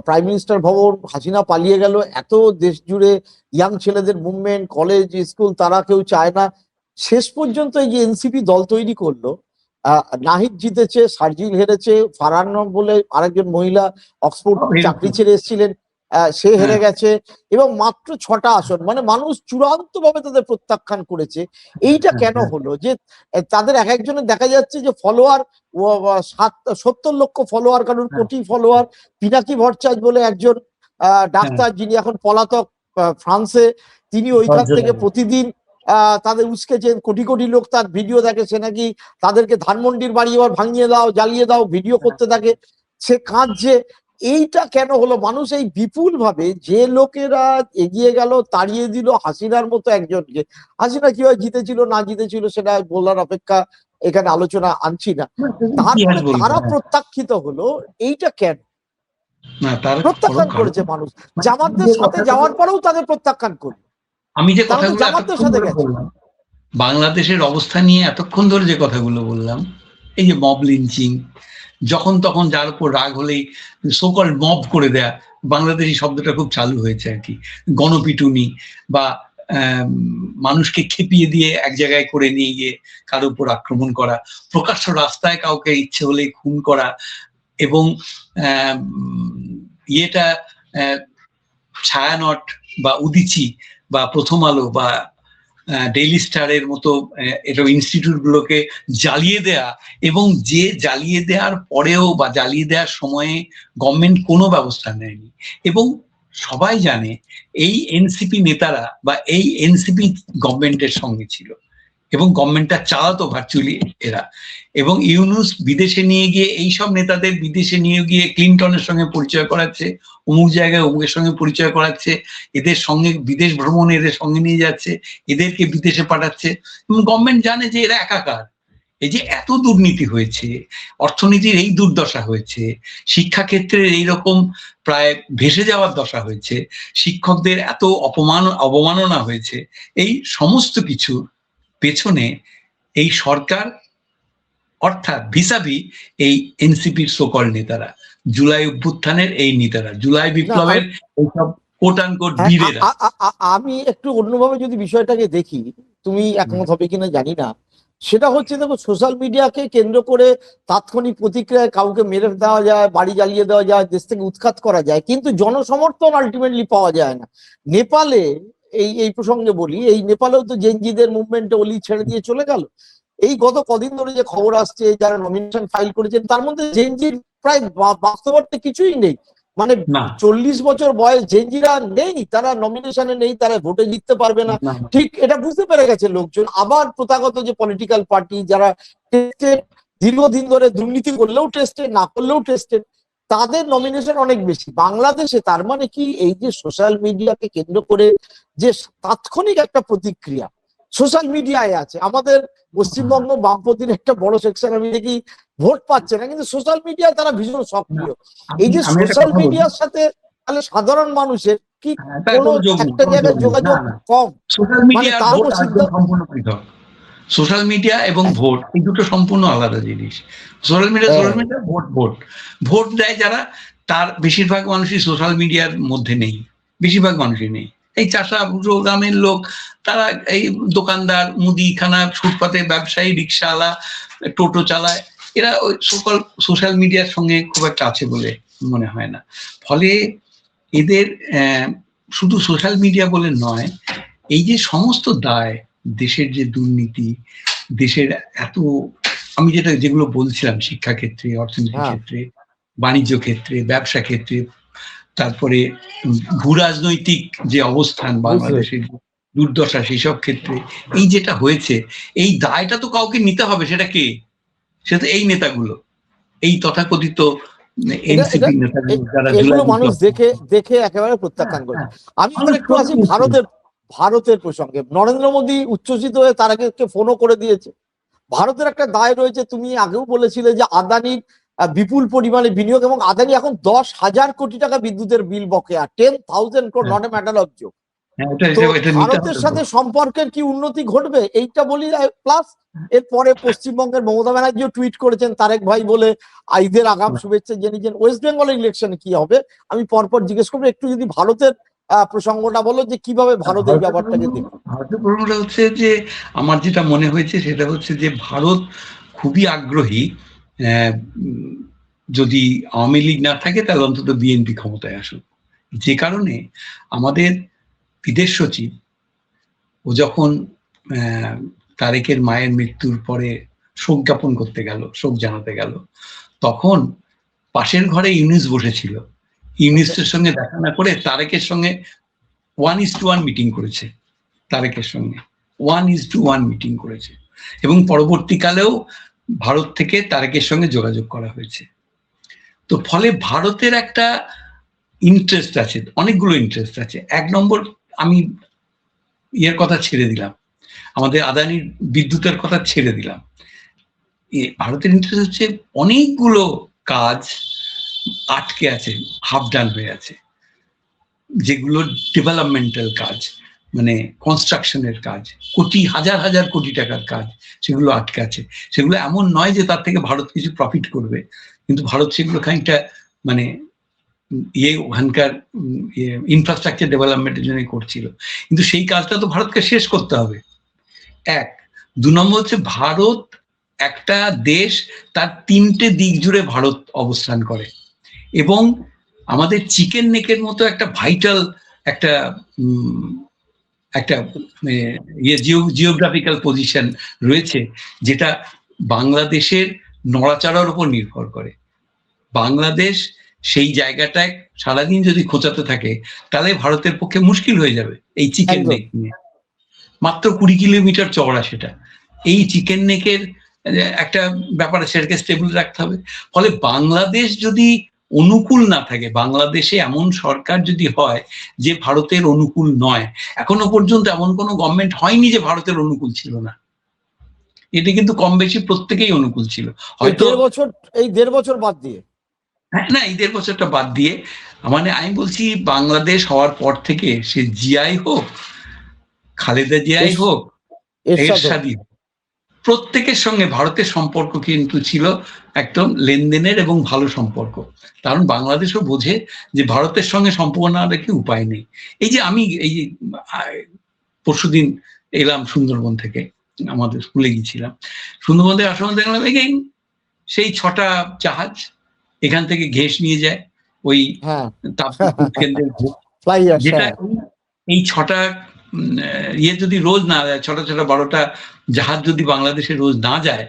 প্রাইম মিনিস্টার ভবন, হাসিনা পালিয়ে গেল, এত দেশ জুড়ে ইয়াং ছেলেদের মুভমেন্ট, কলেজ স্কুল, তারা কেউ চায় না। শেষ পর্যন্ত এই যে এনসিপি দল তৈরি করলো, নাহিদ জিতেছে, শারজিল হেরেছে, ফারহান বলে আরেকজন মহিলা অক্সফোর্ড চাকরি ছেড়ে এসেছিলেন, সে হেরে গেছে, এবং মাত্র 6টা আসন, মানে মানুষ চূড়ান্ত ভাবে তাদের প্রত্যাখ্যান করেছে। এইটা কেন হলো যে তাদের এক একজনের দেখা যাচ্ছে যে ফলোয়ার 70 লক্ষ ফলোয়ার, কারণ কোটি ফলোয়ার। পিনাকি ভট্টাচার্য বলে একজন ডাক্তার, যিনি এখন পলাতক ফ্রান্সে, তিনি ওইখান থেকে প্রতিদিন তাদের উস্কেছেন, কোটি কোটি লোক তার ভিডিও দেখে, সে নাকি তাদেরকে ধানমন্ডির বাড়ি এবার ভাঙিয়ে দাও, জ্বালিয়ে দাও, ভিডিও করতে থাকে, সে কাঁদছে। এইটা কেন হলো? মানুষ এই বিপুল ভাবে যে লোকেরা এগিয়ে গেল, তাড়িয়ে দিল হাসিনার মতো একজনকে। হাসিনা কিভাবে জিতেছিল না জিতেছিল সেটা বলার অপেক্ষা, এখানে আলোচনা আনছি না। তারপরে তারা প্রত্যাখ্যিত হলো, এইটা কেন প্রত্যাখ্যান করেছে মানুষ? জামাতদের সাথে যাওয়ার পরেও তাদের প্রত্যাখ্যান করলো। আমি যে কথাগুলো জামাতদের সাথে বললাম, বাংলাদেশের অবস্থা নিয়ে এতক্ষণ ধরে যে কথাগুলো বললাম, এই যে মব লিঞ্চিং, যখন তখন যার উপর রাগ হলেই সোকল মব করে দেয়া, বাংলাদেশি শব্দটা খুব চালু হয়েছে আর কি, গণপিটুনি, বা মানুষকে খেপিয়ে দিয়ে এক জায়গায় করে নিয়ে গিয়ে কারো উপর আক্রমণ করা, প্রকাশ্য রাস্তায় কাউকে ইচ্ছে হলে খুন করা, এবং ইয়েটা ছায়ানট বা উদিচি বা প্রথম আলো বা ডেইলি স্টারের মতো এটা ইনস্টিটিউট গুলোকে জ্বালিয়ে দেয়া, এবং যে জ্বালিয়ে দেওয়ার পরেও বা জ্বালিয়ে দেওয়ার সময়ে গভর্নমেন্ট কোনো ব্যবস্থা নেয়নি। এবং সবাই জানে এই এনসিপি নেতারা বা এই এনসিপি গভর্নমেন্টের সঙ্গে ছিল, এবং গভর্নমেন্টটা চালাতো ভার্চুয়ালি এরা। এবং ইউনূস বিদেশে নিয়ে গিয়ে এইসব নেতাদের বিদেশে নিয়ে গিয়ে ক্লিনটনের সঙ্গে পরিচয় করাচ্ছে, অমুক জায়গায় অমুকের সঙ্গে পরিচয় করাচ্ছে, এদের সঙ্গে বিদেশ ভ্রমণে এদের সঙ্গে নিয়ে যাচ্ছে, এদেরকে বিদেশে পাঠাচ্ছে, এবং গভর্নমেন্ট জানে যে এরা একাকার। এই যে এত দুর্নীতি হয়েছে, অর্থনীতির এই দুর্দশা হয়েছে, শিক্ষাক্ষেত্রে এইরকম প্রায় ভেসে যাওয়ার দশা হয়েছে, শিক্ষকদের এত অবমাননা হয়েছে, এই সমস্ত কিছু পেছনে এই সরকার, অর্থাৎ ভিসাবি এই এনসিপির সকল নেতারা, জুলাই অভ্যুত্থানের এই নেতারা, জুলাই বিপ্লবের এইসব কোট আনকোট বীরেরা। আমি একটু অন্যভাবে যদি বিষয়টাকে দেখি, তুমি একমত হবে কিনা জানি না, সেটা হচ্ছে দেখো, সোশ্যাল মিডিয়াকে কেন্দ্র করে তাৎক্ষণিক প্রতিক্রিয়ায় কাউকে মেরে দেওয়া যায়, বাড়ি জ্বালিয়ে দেওয়া যায়, দেশ থেকে উৎখাত করা যায়, কিন্তু জনসমর্থন আলটিমেটলি পাওয়া যায় না। নেপালে এই প্রসঙ্গে বলি, এই নেপালেও তো জেনজিদের মুভমেন্টে অলি ছেড়ে দিয়ে চলে গেল। এই গত কদিন ধরে যে খবর আসছে, যারা নমিনেশন ফাইল করেছেন তার মধ্যে জেনজির প্রায় বাস্তবতে কিছুই নেই, মানে 40 বছর বয়স জেনজিরা নেই, তারা নমিনেশনে নেই, তারা ভোটে জিততে পারবে না। ঠিক এটা বুঝতে পেরে গেছে লোকজন। আবার প্রথাগত যে পলিটিক্যাল পার্টি, যারা টেস্টেড, দীর্ঘদিন ধরে দুর্নীতি করলেও টেস্টেড, না করলেও টেস্টেড, তাদের নমিনেশন অনেক বেশি। বাংলাদেশে তার মানে কি, এই যে সোশ্যাল মিডিয়াকে কেন্দ্র করে যে তাৎক্ষণিক একটা প্রতিক্রিয়া, সোশ্যাল মিডিয়ায় আছে। আমাদের পশ্চিমবঙ্গ বামপন্থীর একটা বড় সেকশন আমি দেখি ভোট পাচ্ছে না, কিন্তু সোশ্যাল মিডিয়ায় তারা ভীষণ সক্রিয়। এই যে সোশ্যাল মিডিয়ার সাথে তাহলে সাধারণ মানুষের কি কোনো একটা জায়গায় যোগাযোগ কম? সোশ্যাল মিডিয়া সম্পূর্ণ পৃথক। সোশ্যাল মিডিয়া এবং ভোট এই দুটো সম্পূর্ণ আলাদা জিনিস। সোশ্যাল মিডিয়া ভোট দেয় যারা, তার বেশিরভাগ মানুষই সোশ্যাল মিডিয়ার মধ্যে নেই, বেশিরভাগ মানুষই নেই। এই চাষা বুড়ো গ্রামের লোক, তারা এই দোকানদার, মুদিখানা, ফুটপাতের ব্যবসায়ী, রিক্সাওয়ালা, টোটো চালায়, এরা ওই সকল সোশ্যাল মিডিয়ার সঙ্গে খুব একটা আছে বলে মনে হয় না। ফলে এদের শুধু সোশ্যাল মিডিয়া বলে নয়, এই যে সমস্ত দায়, দেশের যে দুর্নীতি, দেশের এত, আমি যেগুলো বলছিলাম, শিক্ষাক্ষেত্রে, অর্থনীতি ক্ষেত্রে, বাণিজ্য ক্ষেত্রে, ব্যবসা ক্ষেত্রে, তারপরে ভূ রাজনৈতিক যে অবস্থান বাংলাদেশের দুর্দশা, সেই সব ক্ষেত্রে এই যেটা হয়েছে, এই দায়টা তো কাউকে নিতে হবে। সেটা কে? সেটা এই নেতাগুলো, এই তথাকথিত এনসিপি নেতাগুলো, যারা এগুলো মানুষ দেখে একেবারে প্রত্যাখ্যান করে। আমি একটু আসি ভারতের প্রসঙ্গে। নরেন্দ্র মোদী উচ্ছ্বসিত হয়ে তার আগে ফোনও করে দিয়েছে। ভারতের একটা দায় রয়েছে, তুমি আগেও বলেছিলে যে আদানির বিপুল পরিমাণে বিনিয়োগ, এবং আদানি এখন 10,000 কোটি টাকা বিদ্যুতের বিল বকেয়া, 10,000 crore, not a matter of joke. ভারতের সাথে সম্পর্কের কি উন্নতি ঘটবে এইটা বলি। প্লাস এরপরে পশ্চিমবঙ্গের মমতা ব্যানার্জিও টুইট করেছেন, তারেক ভাই বলে ঈদের আগাম শুভেচ্ছা জানিয়েছেন। ওয়েস্ট বেঙ্গলের ইলেকশনে কি হবে আমি পরপর জিজ্ঞেস করবো। একটু যদি ভারতের প্রসঙ্গটা বলো, যে কিভাবে ভারত এই ব্যাপারটাকে দেখবে। ভারতের প্রসঙ্গটা হচ্ছে যে, আমার যেটা মনে হয়েছে সেটা হচ্ছে যে ভারত খুবই আগ্রহী, যদি আওয়ামী লীগ না থাকে তাহলে অন্তত বিএনপি ক্ষমতায় আসুক। যে কারণে আমাদের বিদেশ সচিব, ও যখন তারেকের মায়ের মৃত্যুর পরে শোক জ্ঞাপন করতে গেল, শোক জানাতে গেল, তখন পাশের ঘরে ইউনিস বসেছিল। ইউনিসের সঙ্গে দেখা না করে তারেকের সঙ্গে 1:1 মিটিং করেছে, তারেকের সঙ্গে 1:1 মিটিং করেছে, এবং পরবর্তীকালেও ভারত থেকে তারেকের সঙ্গে যোগাযোগ করা হয়েছে। তো ফলে ভারতের একটা ইন্টারেস্ট আছে, অনেকগুলো ইন্টারেস্ট আছে। এক নম্বর, আমি ইয়ের কথা ছেড়ে দিলাম, আমাদের আদানির বিদ্যুতের কথা ছেড়ে দিলাম। ভারতের ইন্টারেস্ট হচ্ছে অনেকগুলো কাজ আটকে আছে, হাফ ডান হয়ে আছে, যেগুলো ডেভেলপমেন্টাল কাজ, মানে কনস্ট্রাকশনের কাজ, হাজার হাজার কোটি টাকার কাজ, সেগুলো আটকে আছে। সেগুলো এমন নয় যে তার থেকে ভারত কিছু প্রফিট করবে, কিন্তু ভারত সেগুলো খানিকটা মানে ওখানকার ইনফ্রাস্ট্রাকচার ডেভেলপমেন্টের জন্য করছিল। কিন্তু সেই কাজটা তো ভারতকে শেষ করতে হবে, এক। 2 নম্বর হচ্ছে, ভারত একটা দেশ, তার 3টে দিক জুড়ে ভারত অবস্থান করে, এবং আমাদের চিকেন নেকের মতো একটা ভাইটাল একটা জিওগ্রাফিক্যাল পজিশন রয়েছে, যেটা বাংলাদেশের নড়াচড়ার উপর নির্ভর করে। বাংলাদেশ সেই জায়গাটায় সারাদিন যদি খোঁচাতে থাকে, তাহলে ভারতের পক্ষে মুশকিল হয়ে যাবে। এই চিকেন নেক নিয়ে মাত্র 20 কিলোমিটার চওড়া সেটা, এই চিকেন নেকের একটা ব্যাপার, সেটাকে স্টেবল রাখতে হবে। ফলে বাংলাদেশ যদি অনুকূল না থাকে, বাংলাদেশে এমন সরকার যদি হয় যে ভারতের অনুকূল নয়, এখনো পর্যন্ত এমন কোনো গভর্নমেন্ট হয়নি যে ভারতের অনুকূল ছিল না, এটা কিন্তু কম বেশি প্রত্যেকেই অনুকূল ছিল। হয়তো এই 1.5 বছর বাদ দিয়ে, না, এই 1.5 বছরটা বাদ দিয়ে, মানে আমি বলছি বাংলাদেশ হওয়ার পর থেকে, সে জিয়াই হোক, খালেদা জিয়াই হোক, এরশাদই হোক, প্রত্যেকের সঙ্গে ভারতের সম্পর্ক কিন্তু ছিল একদম লেনদেনের এবং ভালো সম্পর্ক। কারণ বাংলাদেশও বোঝে যে ভারতের সঙ্গে সম্পর্ক না রেখে উপায় নেই। এই যে আমি পরশুদিন এলাম সুন্দরবন থেকে, আমাদের স্কুলে গিয়েছিলাম, সুন্দরবনে আসার সময় দেখলাম সেই 6টা জাহাজ এখান থেকে ঘেঁষ নিয়ে যায় ওই তাপবিদ্যুৎ কেন্দ্রের, যেটা এই 6টা যদি রোজ না যায়, 6টা 12টা জাহাজ যদি বাংলাদেশে রোজ না যায়,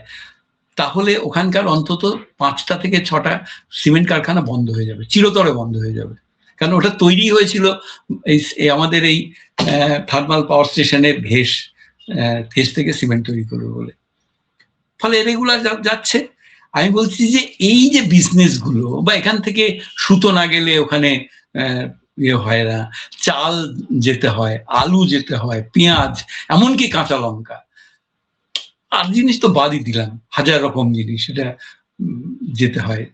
তাহলে ওখানকার অন্তত 5টা থেকে 6টা সিমেন্ট কারখানা বন্ধ হয়ে যাবে, চিরতরে বন্ধ হয়ে যাবে। কারণ ওটা তৈরি হয়েছিল আমাদের এই থার্মাল পাওয়ার স্টেশনের ঘেঁষ থেকে সিমেন্ট তৈরি করবে বলে। ফলে রেগুলার যাচ্ছে। আমি বলছি যে এই যে বিজনেস গুলো, বা এখান থেকে সুতো না গেলে ওখানে ইয়ে হয় না, চাল যেতে হয়, আলু যেতে হয়, পেঁয়াজ, এমনকি কাঁচা লঙ্কা। আর জিনিস তো বাদই দিলাম, হাজার রকম জিনিস সেটা যেতে হয়।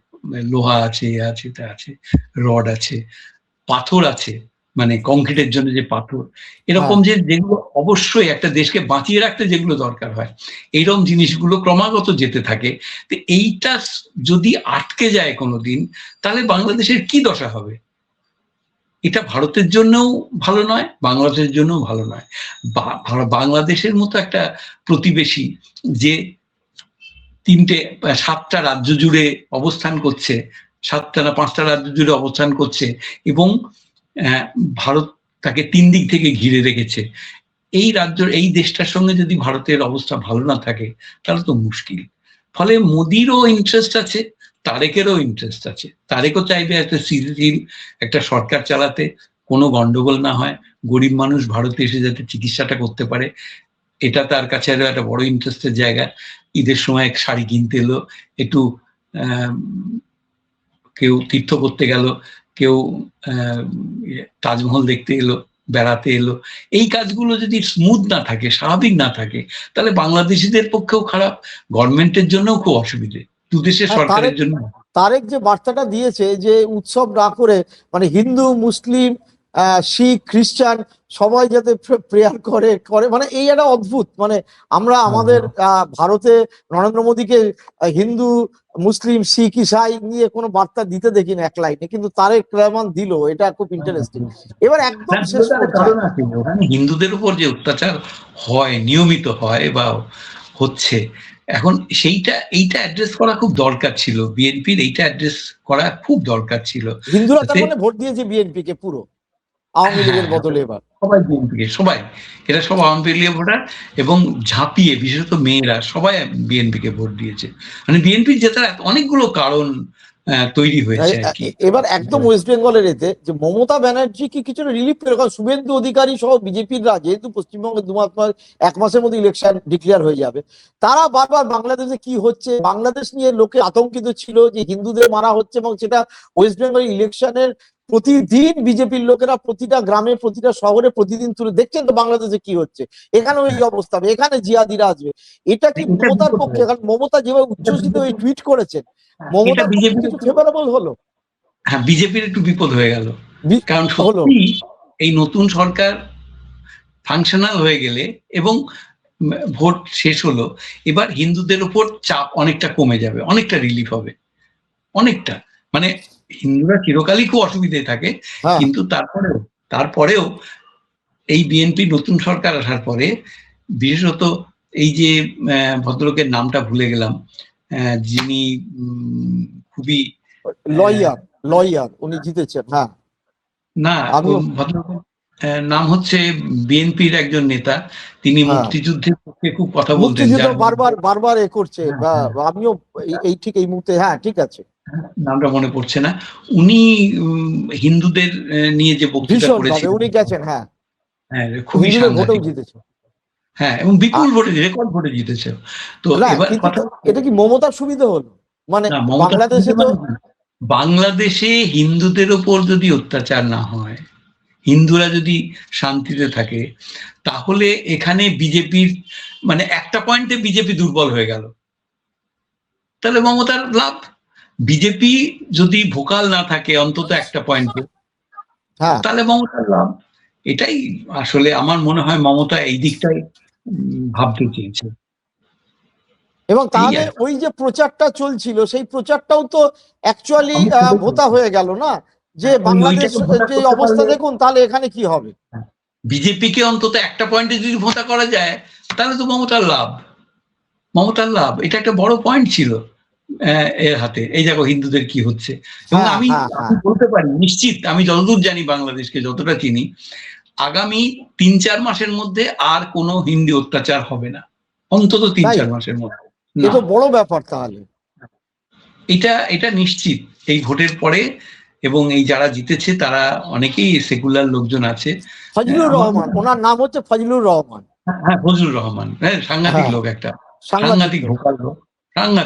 লোহা আছে, এ আছে, তা আছে, রড আছে, পাথর আছে, মানে কংক্রিটের জন্য যে পাথর, এরকম যে যেগুলো অবশ্যই একটা দেশকে বাঁচিয়ে রাখতে যেগুলো দরকার হয়, এইরকম জিনিসগুলো ক্রমাগত যেতে থাকে। তো এইটা যদি আটকে যায় কোনোদিন, তাহলে বাংলাদেশের কি দশা হবে? এটা ভারতের জন্যও ভালো নয়, বাংলাদেশের জন্যও ভালো নয়। বাংলাদেশের মতো একটা প্রতিবেশী যে 7টা রাজ্য জুড়ে অবস্থান করছে, 7টা না 5টা রাজ্য জুড়ে অবস্থান করছে, এবং ভারত তাকে 3 দিক থেকে ঘিরে রেখেছে, এই দেশটার সঙ্গে যদি ভারতের অবস্থা ভালো না থাকে, তাহলে তো মুশকিল। ফলে মোদিরও ইন্টারেস্ট আছে, তারেকেরও ইন্টারেস্ট আছে। তারেকও চাইবে একটা স্থিতিশীল একটা সরকার চালাতে, কোনো গন্ডগোল না হয়, গরিব মানুষ ভারতে এসে যাতে চিকিৎসাটা করতে পারে, এটা তার কাছে একটা বড় ইন্টারেস্টের জায়গা। ঈদের সময় এক শাড়ি কিনতে এলো, একটু কেউ তীর্থ করতে গেল, কেউ তাজমহল দেখতে এলো, বেড়াতে এলো। এই কাজগুলো যদি স্মুথ না থাকে, স্বাভাবিক না থাকে, তাহলে বাংলাদেশিদের পক্ষেও খারাপ, গভর্নমেন্টের জন্যও খুব অসুবিধে, দুদেশের সরকারের জন্য। তারেক যে বার্তাটা দিয়েছে যে উৎসব না করে, মানে হিন্দু, মুসলিম, শিখ, খ্রিস্টান সবাই যাতে প্রেয়ার করে, মানে এই একটা অদ্ভুত, মানে আমরা আমাদের ভারতে নরেন্দ্র মোদীকে হিন্দু, মুসলিম, শিখ, ইসাই নিয়ে কোনো বার্তা দিতে দেখি না এক লাইনে, কিন্তু তারেক রহমান দিল, এটা খুব ইন্টারেস্টিং। এবার একদম শেষ কারণ আছে, ওখানে হিন্দুদের উপর যে অত্যাচার হয়, নিয়মিত হয় বা হচ্ছে, এখন এইটা অ্যাড্রেস করা খুব দরকার ছিল, বিএনপির এইটা অ্যাড্রেস করা খুব দরকার ছিল। হিন্দুরা তার মানে ভোট দিয়েছে বিএনপি কে পুরো, আওয়ামী লীগের বদলে এবার সবাই বিএনপিকে, সবাই, এরা সব আওয়ামী লীগের ভোটার, এবং ঝাঁপিয়ে বিশেষত মেয়েরা সবাই বিএনপিকে ভোট দিয়েছে। মানে বিএনপির জেতার অনেকগুলো কারণ তৈরি হয়েছে আর কি। এবার একদম ওয়েস্ট বেঙ্গলের এতে যে মমতা ব্যানার্জি কি কিছুটা রিলিফ পেল, কারণ শুভেন্দু অধিকারী সহ বিজেপির যেহেতু পশ্চিমবঙ্গে 1 মাসের মধ্যে ইলেকশন ডিক্লেয়ার হয়ে যাবে, তারা বারবার বাংলাদেশে কি হচ্ছে, বাংলাদেশ নিয়ে লোকে আতঙ্কিত ছিল যে হিন্দুদের মারা হচ্ছে, এবং সেটা ওয়েস্ট বেঙ্গল ইলেকশনের প্রতিদিন বিজেপির লোকেরা প্রতিটা গ্রামে, প্রতিটা শহরে প্রতিদিন তুলে দেখছেন তো বাংলাদেশে কি হচ্ছে, এখানেও এই অবস্থা হবে, এখানে জিয়াদিরা আসবে। এটা কি মমতার পক্ষে? কারণ মমতা যেভাবে উচ্ছ্বসিত হয়ে টুইট করেছেন, মমতার পক্ষে কিছু ফেভারেবল হলো? হ্যাঁ, বিজেপির একটু বিপদ হয়ে গেল, কারণ সত্যি এই নতুন সরকার ফাংশনাল হয়ে গেলে এবং ভোট শেষ হলো, এবার হিন্দুদের উপর চাপ অনেকটা কমে যাবে, অনেকটা রিলিফ হবে, অনেকটা। মানে হিন্দুরা চিরকালই খুব অসুবিধায় থাকে, কিন্তু তারপরেও এই বিএনপি নতুন সরকার আসার পরে, বিশেষত এই যে ভদ্রলোকের নামটা ভুলে গেলাম, যিনি খুবই লয়ার উনি জিতেছেন, হ্যাঁ, না ভদ্রলোকের নাম হচ্ছে বিএনপির একজন নেতা, তিনি মুক্তিযুদ্ধের পক্ষে খুব কথা বলতেন, বারবার এ করছে, আমিও এই মুহূর্তে, হ্যাঁ ঠিক আছে, নামটা মনে পড়ছে না। উনি হিন্দুদের নিয়ে যে বক্তৃতা করেছেন, উনি গেছেন, হ্যাঁ, খুবই সাংঘাতিক, জিতেছে, হ্যাঁ, এবং বিপুল ভোটে, রেকর্ড ভোটে জিতেছে। তো এবার কথা, এটা কি মমতার সুবিধা হলো? মানে বাংলাদেশে হিন্দুদের উপর যদি অত্যাচার না হয়, হিন্দুরা যদি শান্তিতে থাকে, তাহলে এখানে বিজেপির, মানে একটা পয়েন্টে বিজেপি দুর্বল হয়ে গেল, তাহলে মমতার লাভ। বিজেপি যদি ভোকাল না থাকে অন্তত একটা পয়েন্টে, তাহলে মমতার লাভ। এটাই আসলে আমার মনে হয় মমতা এই দিকটাই ভাবতে চেয়েছে। এবং তাহলে ওই যে প্রচারটা চলছিল, সেই প্রচারটাও তো অ্যাকচুয়ালি ভোতা হয়ে গেল না, যে বাংলাদেশ যে অবস্থা দেখুন, তাহলে এখানে কি হবে। বিজেপিকে অন্তত একটা পয়েন্টে যদি ভোতা করা যায়, তাহলে তো মমতার লাভ, মমতার লাভ। এটা একটা বড় পয়েন্ট ছিল এর হাতে, এই দেখো হিন্দুদের কি হচ্ছে। এবং আমি বলতে পারি নিশ্চিত, আমি যতদূর জানি বাংলাদেশকে, যতটা চিনি, আগামী 3-4 মাসের মধ্যে আর কোনো হিন্দু অত্যাচার হবে না, অন্তত 3-4 মাসের মধ্যে। এটা বড় ব্যাপার তাহলে, এটা নিশ্চিত এই ভোটের পরে। এবং এই যারা জিতেছে তারা অনেকেই সেকুলার লোকজন আছে। ফজলুর রহমান, ওনার নাম হচ্ছে ফজলুর রহমান, হ্যাঁ, ফজলুর রহমান, হ্যাঁ, সাংঘাতিক লোক, একটা সাংঘাতিক ভোকাল লোক,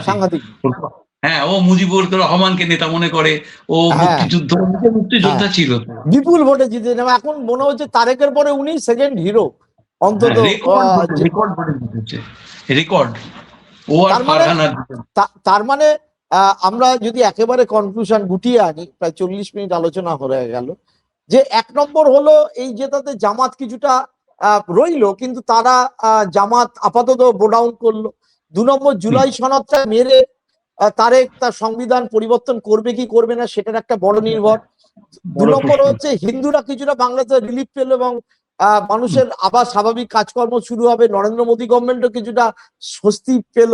সাংঘাতিক। হ্যাঁ, ও মুজিবুর রহমানকে নেতা মনে করে, ও হ্যাঁ মুক্তিযোদ্ধা হ্যাঁ ছিল। বিপুল ভোটে জিতে নেবে। এখন মনে হচ্ছে তারেকের পরে উনি সেকেন্ড হিরো অন্তত। রেকর্ড ভোটে জিতেছে, রেকর্ড। ও আর তার মানে ফারহানা। তার মানে আমরা যদি একেবারে কনক্লুশন গুটিয়ে আনি, প্রায় 40 মিনিট আলোচনা হয়ে গেল, যে 1 নম্বর হলো এই যে তাতে জামাত কিছুটা রইলো, কিন্তু তারা জামাত আপাতত বোডাউন করলো। 2 নম্বর, জুলাই সনদটা মেরে তারেক তার সংবিধান পরিবর্তন করবে কি করবে না সেটার একটা বড় নির্ভর। 2 নম্বর হচ্ছে হিন্দুরা কিছুটা বাংলাদেশে রিলিফ পেল এবং মানুষের আবার স্বাভাবিক কাজকর্ম শুরু হবে। নরেন্দ্র মোদী গভর্নমেন্টও কিছুটা স্বস্তি পেল।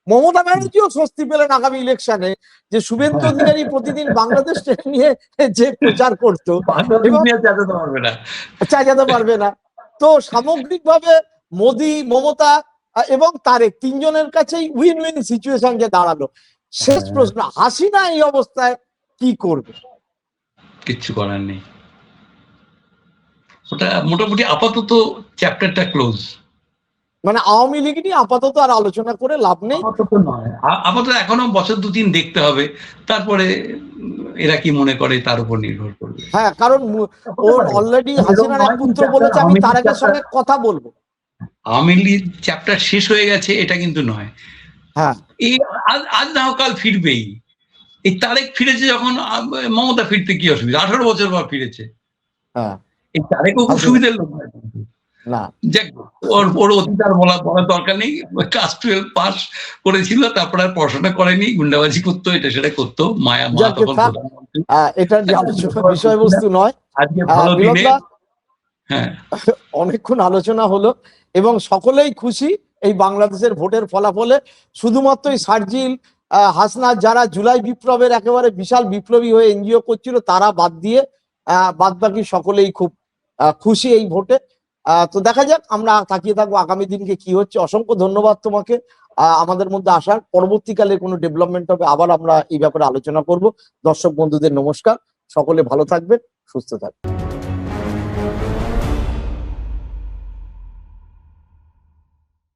মমতা ব্যানার্জিও স্বস্তি পেলেন আগামী ইলেকশনে, যে শুভেন্দু অধিকারী প্রতিদিন বাংলাদেশ নিয়ে যে প্রচার করতো এবং চাইতে পারবে না। তো সামগ্রিকভাবে মোদী, মমতা এবং তারেক তিনজনের কাছেই উইন উইন সিচুয়েশন যে দাঁড়ালো। শেষ প্রশ্ন, হাসিনা এই অবস্থায় কি করবে? কিচ্ছু করার নেই, ওটা মোটামুটি আপাতত চ্যাপ্টারটা ক্লোজ। মানে আওয়ামী লীগ নিয়ে আপাতত আর আলোচনা করে লাভ নেই। আপাতত নয়, আপাতত এখনো বছর 2-3 দেখতে হবে, তারপরে এরা কি মনে করে তার উপর নির্ভর করবে। হ্যাঁ, কারণ ওর অলরেডি হাসিনার এক পুত্র বলেছে আমি তারেকের সঙ্গে কথা বলবো। আওয়ামী লীগ চ্যাপ্টার শেষ হয়ে গেছে এটা কিন্তু নয়। হ্যাঁ, এই আজ না হোক কাল ফিরবেই। এই তারেক ফিরেছে যখন, মমতা ফিরতে কি অসুবিধা? 18 বছর পর ফিরেছে। হ্যাঁ, এই তারেকও খুব সুবিধার লোক নয় না। যাক, ওর অতীত আর বলার দরকার নেই। ক্লাস 12 পাস করেছিল, তারপর আর পড়াশোনা করেনি, গুন্ডাবাজি করতো, এটা সেটা করতো। মায়া মা তখন এটা আলোচনার বিষয়বস্তু নয়। আজকে ভালো দিনে হ্যাঁ অনেকক্ষণ আলোচনা হলো এবং সকলেই খুশি এই বাংলাদেশের ভোটের ফলাফলে। শুধুমাত্র এই শারজিল, হাসনাত, যারা জুলাই বিপ্লবের একেবারে বিশাল বিপ্লবী হয়ে এনজিও করছিল, তারা বাদ দিয়ে বাদ বাকি সকলেই খুব খুশি এই ভোটে। তো দেখা যাক, আমরা তাকিয়ে থাকবো আগামী দিনকে কি হচ্ছে। অসংখ্য ধন্যবাদ তোমাকে আমাদের মধ্যে আসার। পরবর্তীকালে কোনো ডেভেলপমেন্ট হবে আবার আমরা এই ব্যাপারে আলোচনা করব। দর্শক বন্ধুদের নমস্কার, সকলে ভালো থাকবেন, সুস্থ থাকবেন।